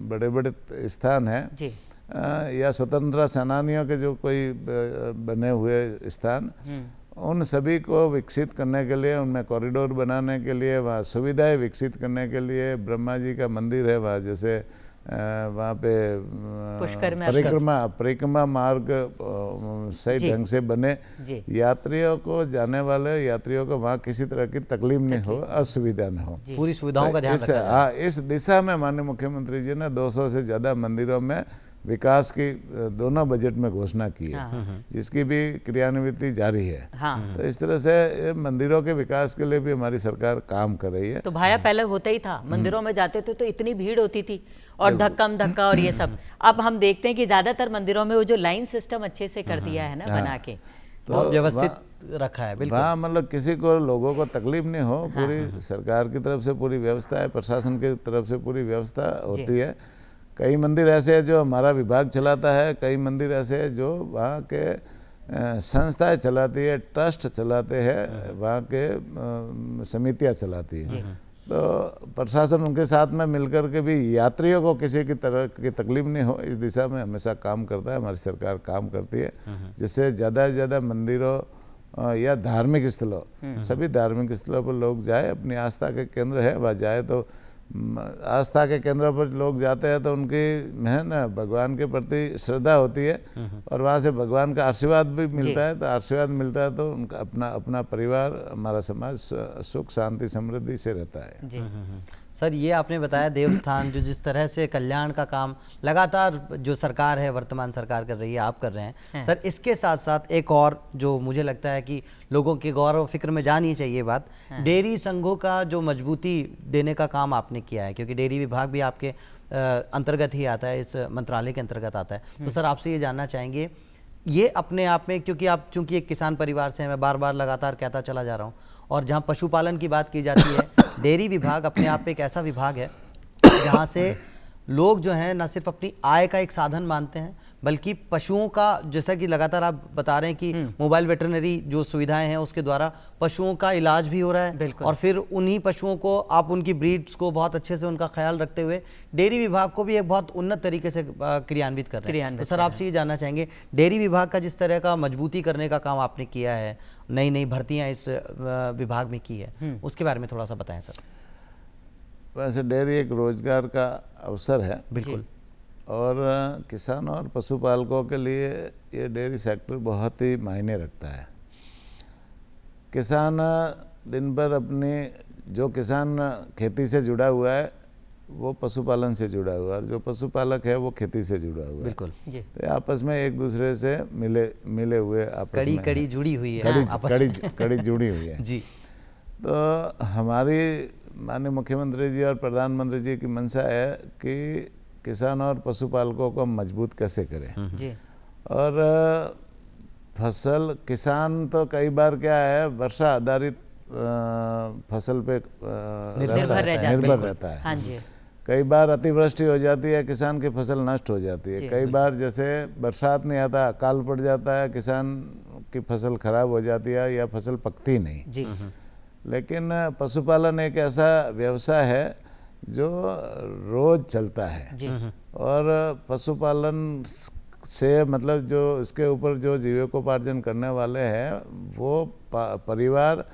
[SPEAKER 3] बड़े बड़े स्थान हैं, या स्वतंत्रता सेनानियों के जो कोई बने हुए स्थान, उन सभी को विकसित करने के लिए, उनमें कॉरिडोर बनाने के लिए, वहाँ सुविधाएं विकसित करने के लिए, ब्रह्मा जी का मंदिर है वहाँ, जैसे वहाँ पे परिक्रमा मार्ग सही ढंग से बने, यात्रियों को, जाने वाले यात्रियों को वहाँ किसी तरह की तकलीफ नहीं हो, असुविधा न हो,
[SPEAKER 1] पूरी सुविधाओं का ध्यान रखा जाए।
[SPEAKER 3] हाँ, इस दिशा में माननीय मुख्यमंत्री जी ने 200 से ज़्यादा मंदिरों में विकास की दोनों बजट में घोषणा की है, जिसकी भी क्रियान्विति जारी है। तो इस तरह से मंदिरों के विकास के लिए भी हमारी सरकार काम कर रही है।
[SPEAKER 2] तो भाया पहले होता ही था, मंदिरों में जाते थे तो इतनी भीड़ होती थी और धक्का और ये सब। अब हम देखते हैं कि ज्यादातर मंदिरों में वो जो लाइन सिस्टम अच्छे से कर दिया है ना बना के,
[SPEAKER 1] तो व्यवस्थित रखा है। बिल्कुल,
[SPEAKER 3] वहाँ मतलब किसी को, लोगों को तकलीफ नहीं हो, पूरी सरकार की तरफ से पूरी व्यवस्था है, प्रशासन की तरफ से पूरी व्यवस्था होती है। कई मंदिर ऐसे हैं जो हमारा विभाग चलाता है, कई मंदिर ऐसे हैं जो वहाँ के संस्थाएं चलाती है, ट्रस्ट चलाते हैं, वहाँ के समितियाँ चलाती है। तो प्रशासन उनके साथ में मिलकर के भी यात्रियों को किसी की तरह की तकलीफ नहीं हो, इस दिशा में हमेशा काम करता है, हमारी सरकार काम करती है, जिससे ज़्यादा से ज़्यादा मंदिरों या धार्मिक स्थलों, सभी धार्मिक स्थलों पर लोग जाए, अपनी आस्था के केंद्र है वह जाए। तो आस्था के केंद्र पर लोग जाते हैं तो उनकी है ना भगवान के प्रति श्रद्धा होती है और वहाँ से भगवान का आशीर्वाद भी मिलता है। तो आशीर्वाद मिलता है तो उनका अपना अपना परिवार, हमारा समाज सुख शांति समृद्धि से रहता है।
[SPEAKER 1] सर ये आपने बताया देवस्थान जो जिस तरह से कल्याण का काम लगातार जो सरकार है, वर्तमान सरकार कर रही है, आप कर रहे हैं सर, इसके साथ साथ एक और जो मुझे लगता है कि लोगों के गौर और फिक्र में जानी चाहिए बात, डेयरी संघों का जो मजबूती देने का काम आपने किया है, क्योंकि डेयरी विभाग भी आपके अंतर्गत ही आता है, इस मंत्रालय के अंतर्गत आता है। तो सर आपसे ये जानना चाहेंगे, ये अपने आप में, क्योंकि आप चूंकि एक किसान परिवार से हैं, मैं बार बार लगातार कहता चला जा रहा हूँ, और जहाँ पशुपालन की बात की जाती है, डेयरी विभाग अपने आप में एक ऐसा विभाग है जहाँ से लोग जो हैं न सिर्फ अपनी आय का एक साधन मानते हैं, बल्कि पशुओं का, जैसा कि लगातार आप बता रहे हैं कि मोबाइल वेटरनरी जो सुविधाएं हैं उसके द्वारा पशुओं का इलाज भी हो रहा है, और फिर उन्हीं पशुओं को आप उनकी ब्रीड्स को बहुत अच्छे से उनका ख्याल रखते हुए डेयरी विभाग को भी एक बहुत उन्नत तरीके से क्रियान्वित कर रहे हैं। तो सर आपसे ये जानना चाहेंगे, डेयरी विभाग का जिस तरह का मजबूती करने का काम आपने किया है, नई नई भर्तियाँ इस विभाग में की है, उसके बारे में थोड़ा सा बताएं सर।
[SPEAKER 3] वैसे डेयरी एक रोजगार का अवसर है,
[SPEAKER 1] बिल्कुल,
[SPEAKER 3] और किसान और पशुपालकों के लिए ये डेयरी सेक्टर बहुत ही मायने रखता है। किसान दिन भर अपनी, जो किसान खेती से जुड़ा हुआ है वो पशुपालन से जुड़ा हुआ है, और जो पशुपालक है वो खेती से जुड़ा हुआ है।
[SPEAKER 1] बिल्कुल जी।
[SPEAKER 3] तो आपस में एक दूसरे से मिले हुए, आपस में
[SPEAKER 1] कड़ी जुड़ी हुई है,
[SPEAKER 3] कड़ी जुड़ी हुई है
[SPEAKER 1] जी।
[SPEAKER 3] तो हमारी माननीय मुख्यमंत्री जी और प्रधानमंत्री जी की मंशा है कि किसान और पशुपालकों को मजबूत कैसे करें
[SPEAKER 2] जी।
[SPEAKER 3] और फसल, किसान तो कई बार क्या है, वर्षा आधारित फसल पे
[SPEAKER 2] निर्भर
[SPEAKER 3] रहता है।
[SPEAKER 2] हाँ जी।
[SPEAKER 3] कई बार अतिवृष्टि हो जाती है, किसान की फसल नष्ट हो जाती है। कई बार जैसे बरसात नहीं आता, अकाल पड़ जाता है, किसान की फसल खराब हो जाती है या फसल पकती नहीं
[SPEAKER 2] जी।
[SPEAKER 3] लेकिन पशुपालन एक ऐसा व्यवसाय है जो रोज चलता है
[SPEAKER 2] जी।
[SPEAKER 3] और पशुपालन से मतलब जो इसके ऊपर जो जीविकोपार्जन करने वाले हैं वो परिवार,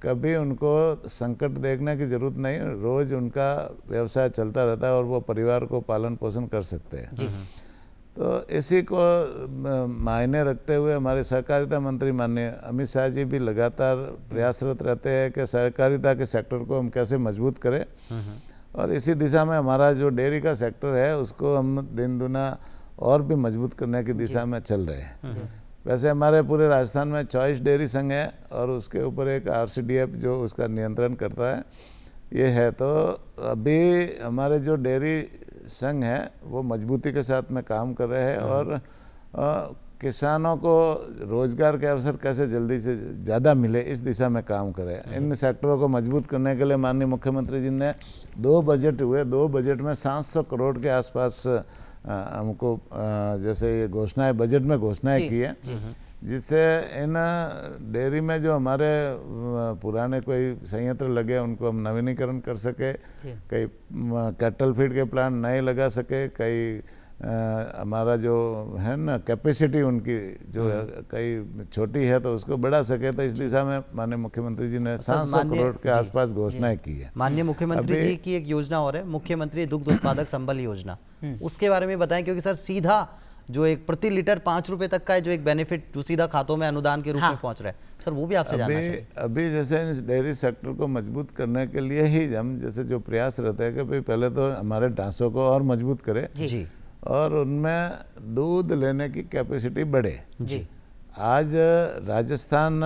[SPEAKER 3] कभी उनको संकट देखने की जरूरत नहीं, रोज उनका व्यवसाय चलता रहता है और वो परिवार को पालन पोषण कर सकते हैं।
[SPEAKER 2] जी।
[SPEAKER 3] तो इसी को मायने रखते हुए हमारे सहकारिता मंत्री माननीय अमित शाह जी भी लगातार प्रयासरत रहते हैं कि सहकारिता के सेक्टर को हम कैसे मजबूत करें, और इसी दिशा में हमारा जो डेयरी का सेक्टर है उसको हम दिन दुना और भी मजबूत करने की दिशा में चल रहे हैं। वैसे हमारे पूरे राजस्थान में 24 डेयरी संघ है और उसके ऊपर एक RCDF जो उसका नियंत्रण करता है ये है। तो अभी हमारे जो डेयरी संघ है वो मजबूती के साथ में काम कर रहे हैं और किसानों को रोजगार के अवसर कैसे जल्दी से ज़्यादा मिले इस दिशा में काम करें। इन सेक्टरों को मजबूत करने के लिए माननीय मुख्यमंत्री जी ने 2 बजट हुए, 2 बजट में 700 करोड़ के आसपास हमको जैसे ये घोषणाएं, बजट में घोषणाएं की है, जिससे इन डेयरी में जो हमारे पुराने कोई संयंत्र लगे उनको हम नवीनीकरण कर सके, कई कैटल फीड के प्लांट नए लगा सके, कई हमारा जो है ना कैपेसिटी उनकी जो कई छोटी है तो उसको बढ़ा सके। तो इस दिशा में माननीय मुख्यमंत्री जी ने 700 करोड़ के आसपास घोषणाएं की है।
[SPEAKER 1] माननीय मुख्यमंत्री जी की एक योजना और है, मुख्यमंत्री दुग्ध उत्पादक संबल योजना, उसके बारे में बताएं, क्योंकि सर सीधा जो एक प्रति लीटर 5 रुपए तक का जो एक बेनिफिट जो सीधा खातों में अनुदान के रूप में पहुंच रहा है, सर वो भी आपसे जानना चाहिए।
[SPEAKER 3] अभी जैसे इस डेयरी सेक्टर को मजबूत करने के लिए ही हम जैसे जो प्रयास रहते हैं कि भाई पहले तो हमारे ढांचों को और मजबूत करें
[SPEAKER 1] जी,
[SPEAKER 3] और उनमें दूध लेने की कैपेसिटी बढ़े
[SPEAKER 1] जी।
[SPEAKER 3] आज राजस्थान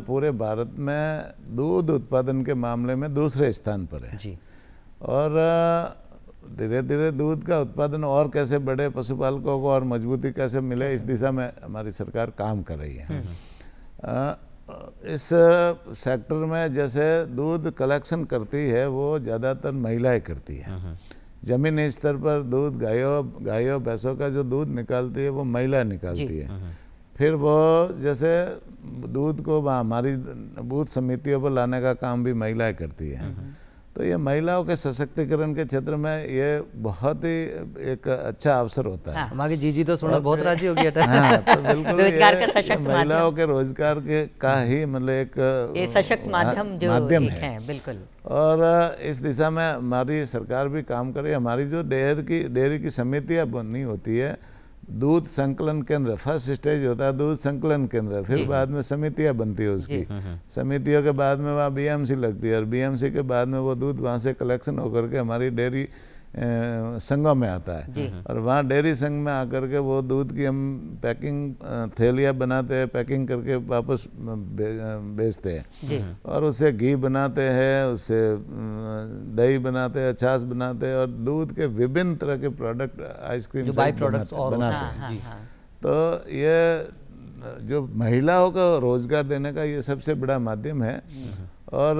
[SPEAKER 3] पूरे भारत में दूध उत्पादन के मामले में दूसरे स्थान पर है
[SPEAKER 1] जी, और
[SPEAKER 3] धीरे धीरे दूध का उत्पादन और कैसे बढ़े, पशुपालकों को और मजबूती कैसे मिले, इस दिशा में हमारी सरकार काम कर रही है। इस सेक्टर में जैसे दूध कलेक्शन करती है वो ज़्यादातर महिलाएं करती है। ज़मीनी स्तर पर दूध गायों भैंसों का जो दूध निकालती है वो महिला निकालती है। फिर वो जैसे दूध को हमारी बूथ समितियों पर लाने का काम भी महिलाएं करती है। तो ये महिलाओं के सशक्तिकरण के क्षेत्र में ये बहुत ही एक अच्छा अवसर होता है।
[SPEAKER 1] हमारी जीजी तो सुना बहुत राजी होगी अटल।
[SPEAKER 3] हाँ, तो बिल्कुल
[SPEAKER 2] रोजगार का
[SPEAKER 3] ये
[SPEAKER 2] सशक्त
[SPEAKER 3] महिलाओं के रोजगार के का ही मतलब एक
[SPEAKER 2] ये सशक्त माध्यम जो
[SPEAKER 3] माध्यम
[SPEAKER 2] एक
[SPEAKER 3] है।
[SPEAKER 2] है, बिल्कुल।
[SPEAKER 3] और इस दिशा में हमारी सरकार भी काम करे। हमारी जो डेयरी की समितियाँ बननी होती है, दूध संकलन केंद्र, फर्स्ट स्टेज होता है दूध संकलन केंद्र, फिर बाद में समितियाँ बनती है उसकी, समितियों के बाद में वहाँ बीएमसी लगती है, और बीएमसी के बाद में वो दूध वहाँ से कलेक्शन होकर के हमारी डेयरी संघों में आता है, और वहाँ डेयरी संघ में आकर के वो दूध की हम पैकिंग थैलियाँ बनाते हैं, पैकिंग करके वापस बेचते हैं, और उससे घी बनाते हैं, उससे दही बनाते हैं, छाछ बनाते हैं, और दूध के विभिन्न तरह के प्रोडक्ट, आइसक्रीम बनाते हैं। तो ये जो महिलाओं को रोजगार देने का ये सबसे बड़ा माध्यम है, और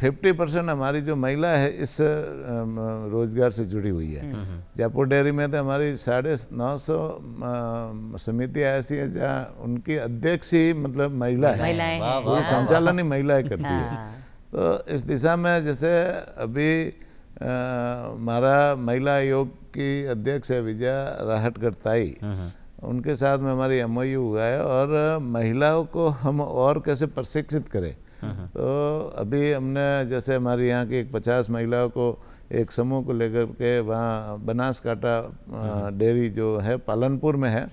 [SPEAKER 3] 50% हमारी जो महिला है इस रोजगार से जुड़ी हुई है। जयपुर डेयरी में तो हमारी 950 समितियाँ ऐसी हैं जहाँ उनकी अध्यक्ष ही मतलब महिला है, पूरी संचालन ही महिलाएं करती है। तो इस दिशा में जैसे अभी हमारा महिला आयोग की अध्यक्ष है विजया राहटकर ताई, उनके साथ में हमारी MOU हुआ है, और महिलाओं को हम और कैसे प्रशिक्षित करें। तो अभी हमने जैसे हमारी यहाँ की 50 महिलाओं को एक समूह को लेकर के वहाँ बनासकांठा डेयरी जो है पालनपुर में है,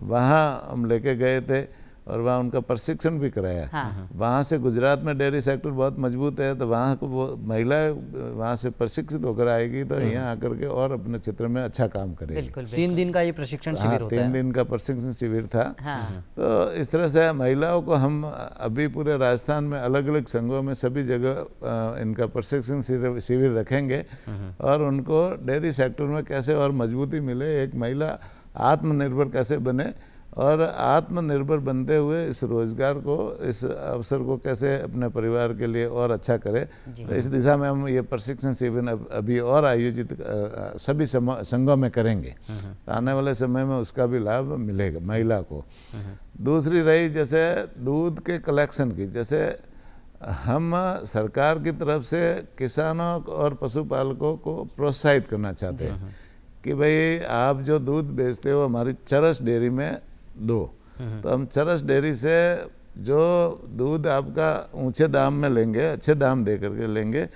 [SPEAKER 3] वहाँ हम लेके गए थे, और वहाँ उनका प्रशिक्षण भी कराया। वहाँ से गुजरात में डेयरी सेक्टर बहुत मजबूत है, तो वहाँ को वो महिलाएं वहाँ से प्रशिक्षित होकर आएगी, तो यहाँ आकर के और अपने क्षेत्र में अच्छा काम करेगी।
[SPEAKER 1] 3 दिन का ये प्रशिक्षण शिविर होता है।
[SPEAKER 3] 3 दिन का प्रशिक्षण शिविर था। तो इस तरह से महिलाओं को हम अभी पूरे राजस्थान में अलग अलग संघों में सभी जगह इनका प्रशिक्षण शिविर रखेंगे, और उनको डेयरी सेक्टर में कैसे और मजबूती मिले, एक महिला आत्मनिर्भर कैसे बने, और आत्मनिर्भर बनते हुए इस रोजगार को, इस अवसर को कैसे अपने परिवार के लिए और अच्छा करे। तो इस दिशा में हम ये प्रशिक्षण शिविर अभी और आयोजित सभी संघों में करेंगे, तो आने वाले समय में उसका भी लाभ मिलेगा महिला को। दूसरी रही जैसे दूध के कलेक्शन की, जैसे हम सरकार की तरफ से किसानों और पशुपालकों को प्रोत्साहित करना चाहते हैं कि भाई आप जो दूध बेचते हो हमारी चरस डेयरी में दो, तो हम चरस डेयरी से जो दूध आपका ऊंचे दाम में लेंगे, अच्छे दाम दे करके लेंगे,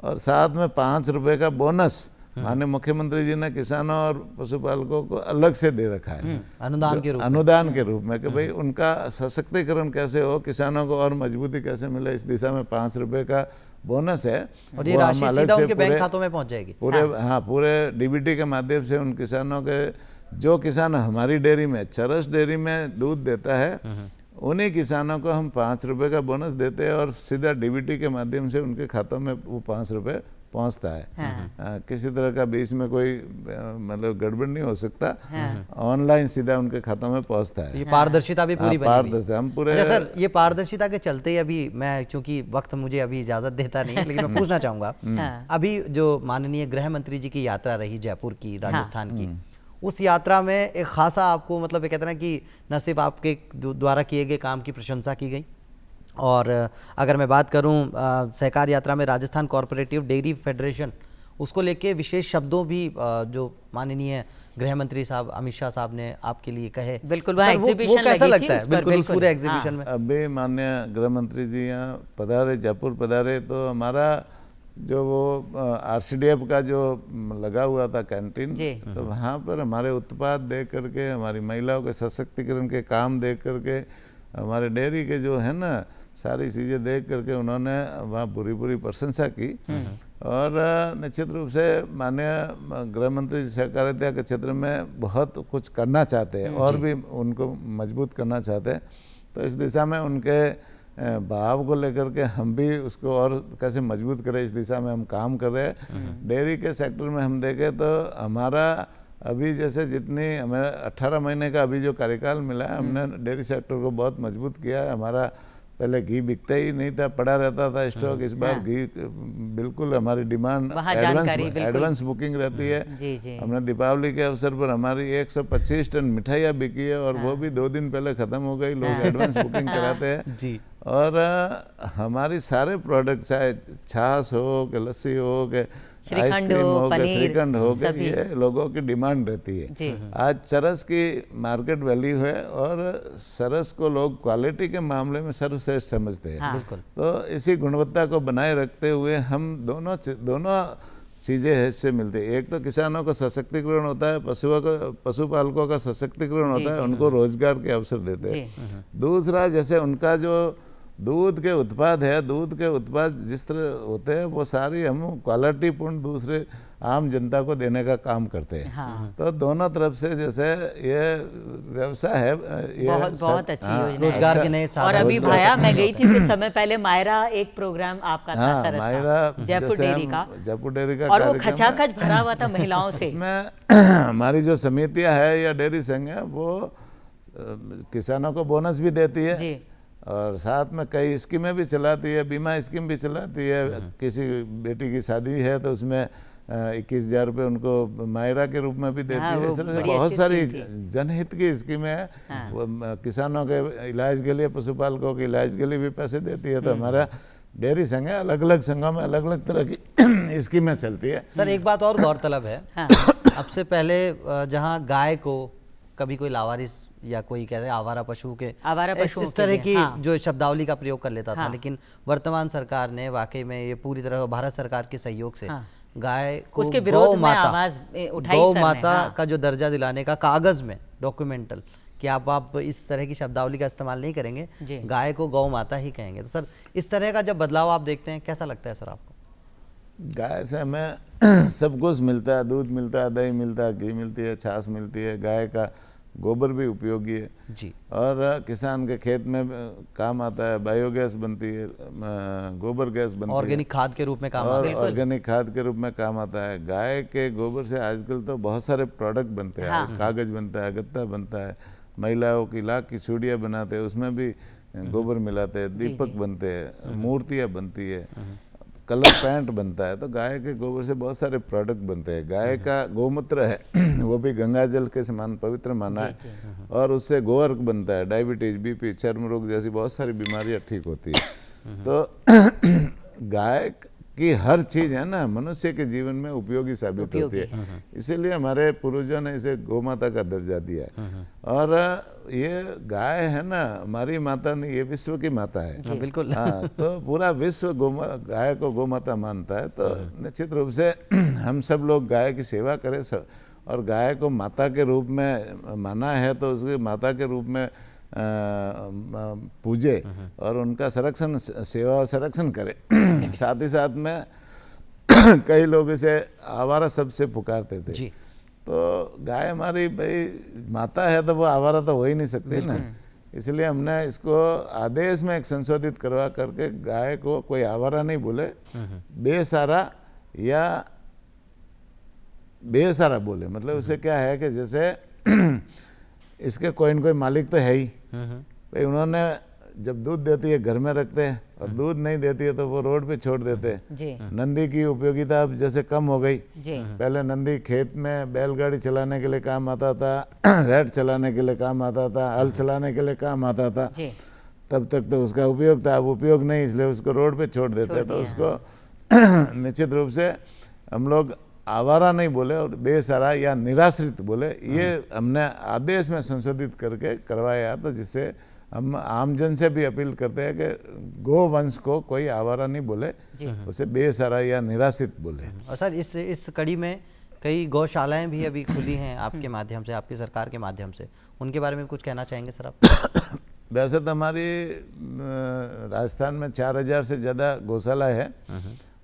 [SPEAKER 3] और साथ में 5 रुपए का बोनस माननीय मुख्यमंत्री जी ने किसानों और पशुपालकों को अलग से दे रखा है, अनुदान के रूप में कि भाई उनका सशक्तिकरण कैसे हो, किसानों को और मजबूती कैसे मिले, इस दिशा में 5 रुपए का बोनस है,
[SPEAKER 1] और ये राशि सीधा उनके बैंक खातों में पहुंच जाएगी।
[SPEAKER 3] पूरे DBT के माध्यम से उन किसानों के, जो किसान हमारी डेयरी में, चरस डेयरी में दूध देता है, उन्हीं किसानों को हम 5 रुपए का बोनस देते हैं, और सीधा DBT के माध्यम से उनके खातों में वो 5 रुपए पहुंचता है। किसी तरह का बीच में कोई मतलब गड़बड़ नहीं हो सकता, ऑनलाइन सीधा उनके खातों में पहुंचता है।
[SPEAKER 1] ये पारदर्शिता भी पूरी बनी हुई है।
[SPEAKER 3] हम पूरे
[SPEAKER 1] अच्छा सर, ये पारदर्शिता के चलते ही अभी मैं, चूंकि वक्त मुझे अभी इजाजत देता नहीं है, लेकिन मैं पूछना चाहूंगा, अभी जो माननीय गृह मंत्री जी की यात्रा रही जयपुर की, राजस्थान की, उस यात्रा में एक खासा आपको मतलब ये कहते हैं ना कि न सिर्फ आपके द्वारा किए गए काम की प्रशंसा की गई, और अगर मैं बात करूं सहकार यात्रा में राजस्थान कॉर्पोरेटिव डेयरी फेडरेशन, उसको लेके विशेष शब्दों भी जो माननीय गृह मंत्री साहब अमित शाह साहब ने आपके लिए कहे,
[SPEAKER 2] बिल्कुल वो
[SPEAKER 1] कैसा लगता है? बिल्कुल पूरे एग्जीबिशन में
[SPEAKER 3] अभी माननीय गृह मंत्री जी यहाँ पधारे, जयपुर पधारे, तो हमारा जो वो RCDF का जो लगा हुआ था कैंटीन, तो वहाँ पर हमारे उत्पाद देख करके, हमारी महिलाओं के सशक्तिकरण के काम देख करके, हमारे डेयरी के जो है ना सारी चीज़ें देख करके उन्होंने वहाँ पूरी प्रशंसा की, और निश्चित रूप से माननीय गृह मंत्री सहकारिता के क्षेत्र में बहुत कुछ करना चाहते हैं, और भी उनको मजबूत करना चाहते हैं। तो इस दिशा में उनके भाव को लेकर के हम भी उसको और कैसे मजबूत करें, इस दिशा में हम काम कर रहे हैं। डेयरी के सेक्टर में हम देखें तो हमारा अभी जैसे जितनी हमें 18 महीने का अभी जो कार्यकाल मिला है, हमने डेयरी सेक्टर को बहुत मजबूत किया है। हमारा पहले घी बिकता ही नहीं था, पड़ा रहता था स्टॉक, इस बार घी बिल्कुल हमारी डिमांड एडवांस बुकिंग रहती है। हमने दीपावली के अवसर पर हमारी 125 टन मिठाइयाँ बिकी है, और वो भी 2 दिन पहले खत्म हो गई, लोग एडवांस बुकिंग कराते हैं। और हमारी सारे प्रोडक्ट, चाहे छाछ हो कि लस्सी हो कि
[SPEAKER 2] श्रीखंड
[SPEAKER 3] आइसक्रीम
[SPEAKER 2] हो,
[SPEAKER 3] हो कि
[SPEAKER 2] पनीर,
[SPEAKER 3] श्रीखंड हो कि,
[SPEAKER 2] सभी।
[SPEAKER 3] ये लोगों की डिमांड रहती है।
[SPEAKER 2] जी।
[SPEAKER 3] आज चरस की मार्केट वैल्यू है और सरस को लोग क्वालिटी के मामले में सर्वश्रेष्ठ समझते हैं।
[SPEAKER 2] हाँ।
[SPEAKER 1] बिल्कुल।
[SPEAKER 3] तो इसी गुणवत्ता को बनाए रखते हुए हम दोनों चीज़ें इससे मिलती है। एक तो किसानों का सशक्तिकरण होता है, पशुपालकों का सशक्तिकरण होता है, उनको रोजगार के अवसर देते हैं। दूसरा, जैसे उनका जो दूध के उत्पाद है, दूध के उत्पाद जिस तरह होते हैं वो सारी हम क्वालिटी पूर्ण दूसरे आम जनता को देने का काम करते हैं।
[SPEAKER 2] हाँ।
[SPEAKER 3] तो दोनों तरफ से जैसे ये व्यवसाय है, ये
[SPEAKER 2] बहुत अच्छी योजना है।
[SPEAKER 1] रोजगार के नए साधन।
[SPEAKER 2] और अभी भाया मैं गई थी कुछ समय पहले, मायरा एक प्रोग्राम आपका था
[SPEAKER 3] हाँ,
[SPEAKER 2] सरस
[SPEAKER 3] मायरा
[SPEAKER 2] का, जयपुर
[SPEAKER 3] जैसे
[SPEAKER 2] डेयरी
[SPEAKER 3] हम
[SPEAKER 2] का,
[SPEAKER 3] जयपुर डेयरी का
[SPEAKER 2] और वो
[SPEAKER 3] कार्यक्रम है।
[SPEAKER 2] खचाखच भरा हुआ था महिलाओं से।
[SPEAKER 3] इसमें हमारी जो समितियां है या डेयरी संघ है वो किसानों को बोनस भी देती है
[SPEAKER 2] जी।
[SPEAKER 3] और साथ में कई स्कीमें भी चलाती है, बीमा स्कीम भी चलाती है। किसी बेटी की शादी है तो उसमें 21,000 रुपये उनको मायरा के रूप में भी देती
[SPEAKER 2] हाँ,
[SPEAKER 3] है।
[SPEAKER 2] वो
[SPEAKER 3] इस तरह से
[SPEAKER 2] बड़ी
[SPEAKER 3] बहुत
[SPEAKER 2] अच्छी
[SPEAKER 3] सारी
[SPEAKER 2] स्कीम
[SPEAKER 3] जनहित की स्कीमें हैं।
[SPEAKER 2] हाँ।
[SPEAKER 3] वो किसानों के इलाज के लिए, पशुपालकों के इलाज के लिए भी पैसे देती है। तो हमारा डेयरी संघ है, अलग अलग संघों में अलग अलग तरह की स्कीमें चलती है।
[SPEAKER 1] सर एक बात और गौरतलब है,
[SPEAKER 2] हाँ।
[SPEAKER 1] अब से पहले जहाँ गाय को कभी कोई लावारिस या कोई कहते हैं आवारा पशु के
[SPEAKER 2] आवारा पशुओं
[SPEAKER 1] इस
[SPEAKER 2] के
[SPEAKER 1] तरह
[SPEAKER 2] लिए,
[SPEAKER 1] की
[SPEAKER 2] हाँ।
[SPEAKER 1] जो शब्दावली का प्रयोग कर लेता था,
[SPEAKER 2] हाँ।
[SPEAKER 1] लेकिन वर्तमान सरकार ने वाकई में ये पूरी तरह भारत सरकार के सहयोग से
[SPEAKER 2] हाँ।
[SPEAKER 1] गाय को
[SPEAKER 2] उसके विरोध
[SPEAKER 1] गौ
[SPEAKER 2] में
[SPEAKER 1] माता,
[SPEAKER 2] आवाज उठाई
[SPEAKER 1] गौ
[SPEAKER 2] सर ने,
[SPEAKER 1] माता
[SPEAKER 2] हाँ।
[SPEAKER 1] का जो दर्जा दिलाने का कागज में डॉक्यूमेंटल कि आप इस तरह की शब्दावली का इस्तेमाल नहीं करेंगे,
[SPEAKER 2] जी।
[SPEAKER 1] गाय को गौ माता ही कहेंगे। तो सर इस तरह का जब बदलाव आप देखते हैं कैसा लगता है सर आपको?
[SPEAKER 3] गाय से हमें सब कुछ मिलता है, दूध मिलता है, दही मिलता है, घी मिलती है, छाछ मिलती है। गाय का गोबर भी उपयोगी है
[SPEAKER 1] जी।
[SPEAKER 3] और किसान के खेत में काम आता है, बायोगैस बनती है, गोबर गैस बनती है,
[SPEAKER 1] ऑर्गेनिक खाद के रूप में काम
[SPEAKER 3] और
[SPEAKER 1] आता है।
[SPEAKER 3] ऑर्गेनिक खाद के रूप में काम आता है। गाय के गोबर से आजकल तो बहुत सारे प्रोडक्ट बनते हैं।
[SPEAKER 2] हाँ।
[SPEAKER 3] कागज बनता है, गत्ता बनता है, महिलाओं की लाख की चूड़ियाँ बनाते हैं, उसमें भी गोबर मिलाते हैं, दीपक बनते हैं, मूर्तियाँ बनती है, कलर पैंट बनता है। तो गाय के गोबर से बहुत सारे प्रोडक्ट बनते हैं। गाय का गोमूत्र है वो भी गंगा जल के समान पवित्र माना है और उससे गोअर्क बनता है। डायबिटीज, बीपी, चर्म रोग जैसी बहुत सारी बीमारियां ठीक होती है। तो गाय की हर चीज़ है ना मनुष्य के जीवन में उपयोगी साबित होती है। इसीलिए हमारे पूर्वजों ने इसे गौमाता का दर्जा दिया है। और ये गाय है ना हमारी माता नहीं, ये विश्व की माता है।
[SPEAKER 1] हाँ, बिल्कुल।
[SPEAKER 3] हाँ, तो पूरा विश्व गाय को गौमाता मानता है। तो निश्चित रूप से हम सब लोग गाय की सेवा करें सब, और गाय को माता के रूप में माना है तो उसके माता के रूप में पूजे और उनका संरक्षण, सेवा और संरक्षण करे। साथ ही साथ में कई लोग इसे आवारा शब्द से पुकारते थे।
[SPEAKER 1] जी।
[SPEAKER 3] तो गाय हमारी भाई माता है तो वो आवारा तो हो ही नहीं सकती ना। इसलिए हमने इसको आदेश में एक संशोधित करवा करके गाय को कोई आवारा नहीं बोले, बेसहारा या बेसहारा बोले। मतलब उसे क्या है कि जैसे इसके कोई न कोई मालिक तो है ही भाई। उन्होंने जब दूध देती है घर में रखते हैं और दूध नहीं देती है तो वो रोड पे छोड़ देते हैं।
[SPEAKER 2] जी।
[SPEAKER 3] नंदी की उपयोगिता अब जैसे कम हो गई।
[SPEAKER 2] जी।
[SPEAKER 3] पहले नंदी खेत में बैलगाड़ी चलाने के लिए काम आता था, रेट चलाने के लिए काम आता था, हल चलाने के लिए काम आता था।
[SPEAKER 2] जी।
[SPEAKER 3] तब तक तो उसका उपयोग था, अब उपयोग नहीं, इसलिए उसको रोड पे छोड़ देते हैं। तो उसको निश्चित रूप से हम लोग आवारा नहीं बोले और बेसहारा या निराश्रित बोले। ये हमने आदेश में संशोधित करके करवाया, तो जिससे हम आमजन से भी अपील करते हैं कि गो वंश को कोई आवारा नहीं बोले, उसे बेसहारा या निराश्रित बोले।
[SPEAKER 1] और सर इस कड़ी में कई गौशालाएं भी अभी खुली हैं आपके माध्यम से, आपकी सरकार के माध्यम से, उनके बारे में कुछ कहना चाहेंगे सर आप?
[SPEAKER 3] वैसे तो हमारी राजस्थान में 4,000 से ज़्यादा गौशाला है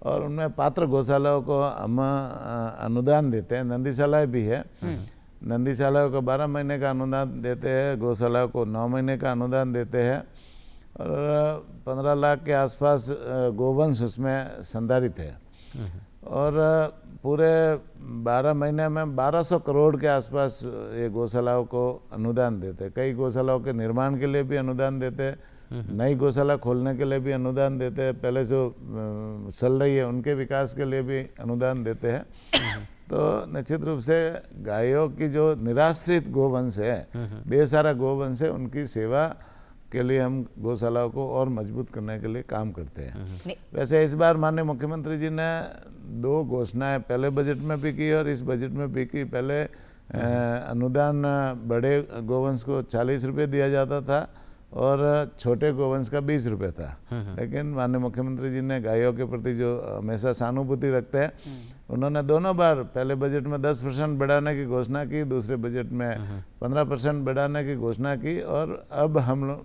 [SPEAKER 3] और उनमें पात्र गौशालाओं को हम अनुदान देते हैं। नंदीशालाएँ भी है, नंदीशालाओं को 12 महीने का अनुदान देते हैं, गौशालाओं को 9 महीने का अनुदान देते हैं और 15 लाख के आसपास गोवंश उसमें संधारित है। और पूरे 12 महीने में 1200 करोड़ के आसपास ये गौशालाओं को अनुदान देते हैं। कई गौशालाओं के निर्माण के लिए भी अनुदान देते हैं, नई गौशाला खोलने के लिए भी अनुदान देते हैं, पहले जो चल रही है उनके विकास के लिए भी अनुदान देते हैं। तो निश्चित रूप से गायों की जो निराश्रित गोवंश है, बेसहारा गोवंश है, उनकी सेवा के लिए हम गौशालाओं को और मजबूत करने के लिए काम करते हैं।
[SPEAKER 2] नहीं,
[SPEAKER 3] वैसे इस बार माननीय मुख्यमंत्री जी ने 2 घोषणाएं पहले बजट में भी की और इस बजट में भी की। पहले अनुदान बड़े गोवंश को 40 रुपये दिया जाता था और छोटे गोवंश का 20 रुपये था, लेकिन माननीय मुख्यमंत्री जी ने गायों के प्रति जो हमेशा सहानुभूति रखते हैं, उन्होंने दोनों बार पहले बजट में 10% बढ़ाने की घोषणा की, दूसरे बजट में 15% बढ़ाने की घोषणा की और अब हम लोग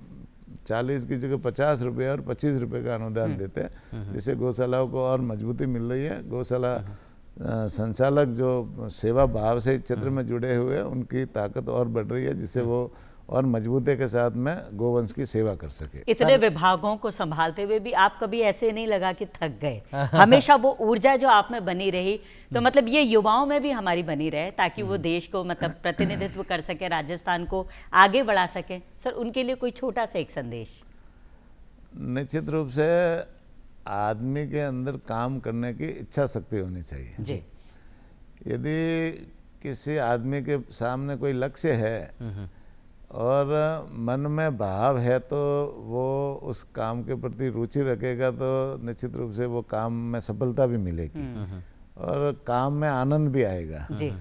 [SPEAKER 3] 40 की जगह 50 रुपये और 25 रुपये का अनुदान देते हैं, जिससे गौशालाओं को और मजबूती मिल रही है। गौशाला संचालक जो सेवा भाव से इस क्षेत्र में जुड़े हुए हैं, उनकी ताकत और बढ़ रही है, जिससे वो और मजबूती के साथ में गोवंश की सेवा कर सके।
[SPEAKER 2] इतने विभागों को संभालते हुए भी आप कभी ऐसे नहीं लगा कि थक गए? हमेशा वो ऊर्जा जो आप में बनी रही, तो मतलब ये युवाओं में भी हमारी बनी रहे, ताकि वो देश को मतलब प्रतिनिधित्व कर सके, राजस्थान को आगे बढ़ा सके। सर, उनके लिए कोई छोटा सा एक संदेश।
[SPEAKER 3] निश्चित रूप से आदमी के अंदर काम करने की इच्छा शक्ति होनी चाहिए
[SPEAKER 2] जी।
[SPEAKER 3] यदि किसी आदमी के सामने कोई लक्ष्य है और मन में भाव है, तो वो उस काम के प्रति रुचि रखेगा, तो निश्चित रूप से वो काम में सफलता भी मिलेगी और काम में आनंद भी आएगा।
[SPEAKER 2] जी।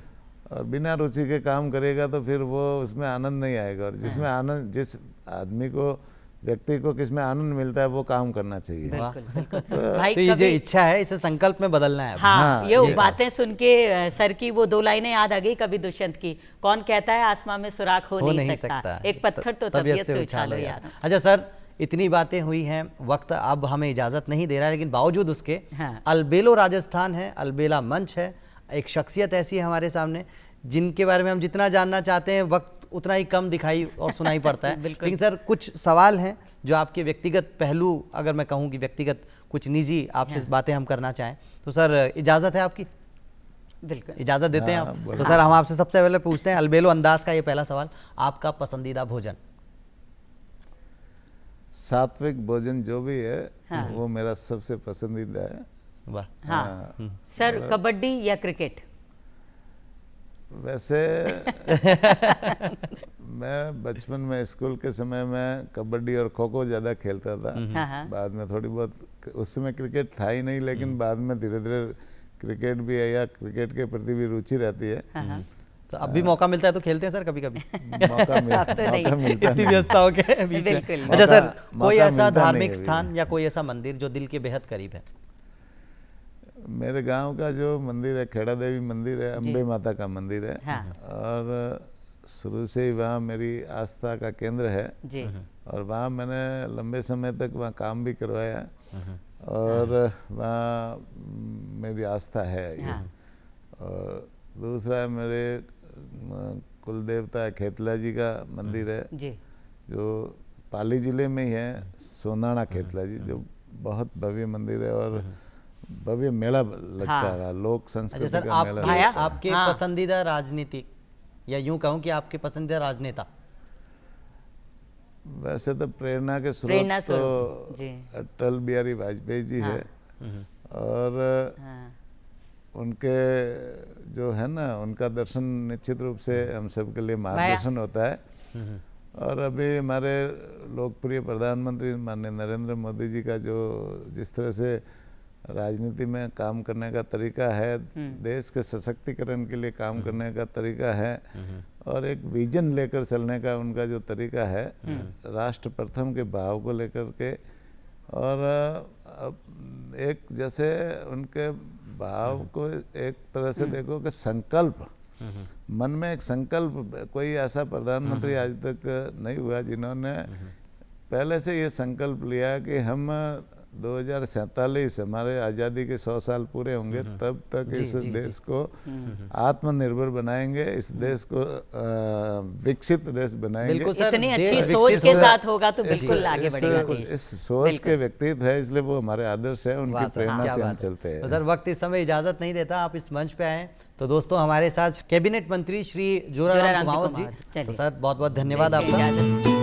[SPEAKER 3] और बिना रुचि के काम करेगा तो फिर वो उसमें आनंद नहीं आएगा। और जिसमें आनंद, जिस आदमी को, व्यक्ति को किसमें आनंद मिलता है, वो काम करना चाहिए।
[SPEAKER 2] बिल्कुल, बिल्कुल। भाई,
[SPEAKER 1] तो ये जो
[SPEAKER 2] कभी
[SPEAKER 1] इच्छा है इसे संकल्प में बदलना है।
[SPEAKER 2] हाँ, ये बातें सुन के सर की वो 2 लाइनें याद आ गई कवि दुष्यंत की, कौन कहता है आसमां में सुराख हो नहीं सकता, एक पत्थर तो तबीयत से उछालो यार।
[SPEAKER 1] अच्छा सर, इतनी बातें हुई हैं, वक्त अब हमें इजाजत नहीं दे रहा है, लेकिन बावजूद उसके अलबेलो राजस्थान है, अलबेला मंच है, एक शख्सियत ऐसी है हमारे सामने जिनके बारे में हम जितना जानना चाहते हैं वक्त उतना ही कम दिखाई और सुनाई पड़ता है। लेकिन सर, कुछ सवाल हैं जो आपके व्यक्तिगत पहलू, अगर मैं कहूँ कि व्यक्तिगत कुछ निजी आपसे बातें हम करना चाहें, तो सर इजाज़त है आपकी?
[SPEAKER 2] बिल्कुल,
[SPEAKER 1] इजाज़त देते हैं आप? तो सर हम आपसे सबसे पहले पूछते हैं अलबेलो अंदाज का ये पहला सवाल, आपका पसंदीदा भोजन?
[SPEAKER 3] सात्विक भोजन जो भी है वो मेरा सबसे पसंदीदा है।
[SPEAKER 1] वाह।
[SPEAKER 2] हाँ। सर, कबड्डी या क्रिकेट?
[SPEAKER 3] वैसे मैं बचपन में स्कूल के समय में कबड्डी और खो खो ज़्यादा खेलता था। बाद में थोड़ी बहुत, उस समय क्रिकेट था ही नहीं, लेकिन बाद में धीरे धीरे क्रिकेट भी है, या क्रिकेट के प्रति भी रुचि रहती है।
[SPEAKER 1] तो अब भी मौका मिलता है तो खेलते हैं सर कभी कभी?
[SPEAKER 3] मौका मिलता
[SPEAKER 1] इतनी व्यस्तताओं के बीच में। अच्छा सर, कोई ऐसा धार्मिक स्थान या कोई ऐसा मंदिर जो दिल के बेहद करीब है?
[SPEAKER 3] मेरे गांव का जो मंदिर है, खेड़ा देवी मंदिर है, अम्बे माता का मंदिर है। और शुरू से ही वहाँ मेरी आस्था का केंद्र है
[SPEAKER 2] जी।
[SPEAKER 3] और वहाँ मैंने लंबे समय तक वहाँ काम भी करवाया और वहाँ मेरी आस्था है ये। और दूसरा है मेरे कुल देवता खेतला जी का मंदिर है
[SPEAKER 2] जी, जो
[SPEAKER 3] पाली जिले में ही है, सोनाना खेतला जी, जो बहुत भव्य मंदिर है और भव्य मेला लगता है, लोक संस्कृति का मेला।
[SPEAKER 1] आपके पसंदीदा राजनीतिक, या यूं कहूं कि आपके पसंदीदा राजनेता?
[SPEAKER 3] वैसे तो प्रेरणा के स्रोत तो अटल बिहारी वाजपेयी जी है और उनके जो है ना, उनका दर्शन निश्चित रूप से हम सब के लिए मार्गदर्शन होता है। और अभी हमारे लोकप्रिय प्रधानमंत्री माननीय नरेंद्र मोदी जी का जो जिस तरह से राजनीति में काम करने का तरीका है, देश के सशक्तिकरण के लिए काम करने का तरीका है और एक विजन लेकर चलने का उनका जो तरीका है, राष्ट्र प्रथम के भाव को लेकर के, और एक जैसे उनके भाव को एक तरह से देखो कि संकल्प, मन में एक संकल्प, कोई ऐसा प्रधानमंत्री आज तक नहीं हुआ जिन्होंने पहले से ये संकल्प लिया कि हम 2047 हमारे आज़ादी के 100 साल पूरे होंगे, तब तक इस देश को आत्मनिर्भर बनाएंगे, इस देश को विकसित देश बनाएंगे।
[SPEAKER 2] इतनी अच्छी सोच के साथ होगा तो बिल्कुल आगे बढ़ेगा।
[SPEAKER 3] इस सोच के व्यक्तित्व है, इसलिए वो हमारे आदर्श है, उनकी प्रेरणा से हम चलते हैं।
[SPEAKER 1] तो सर वक्त इस समय इजाजत नहीं देता, आप इस मंच पे आए, तो दोस्तों हमारे साथ कैबिनेट मंत्री श्री जोराराम कुमावत जी, तो सर बहुत बहुत धन्यवाद आपका।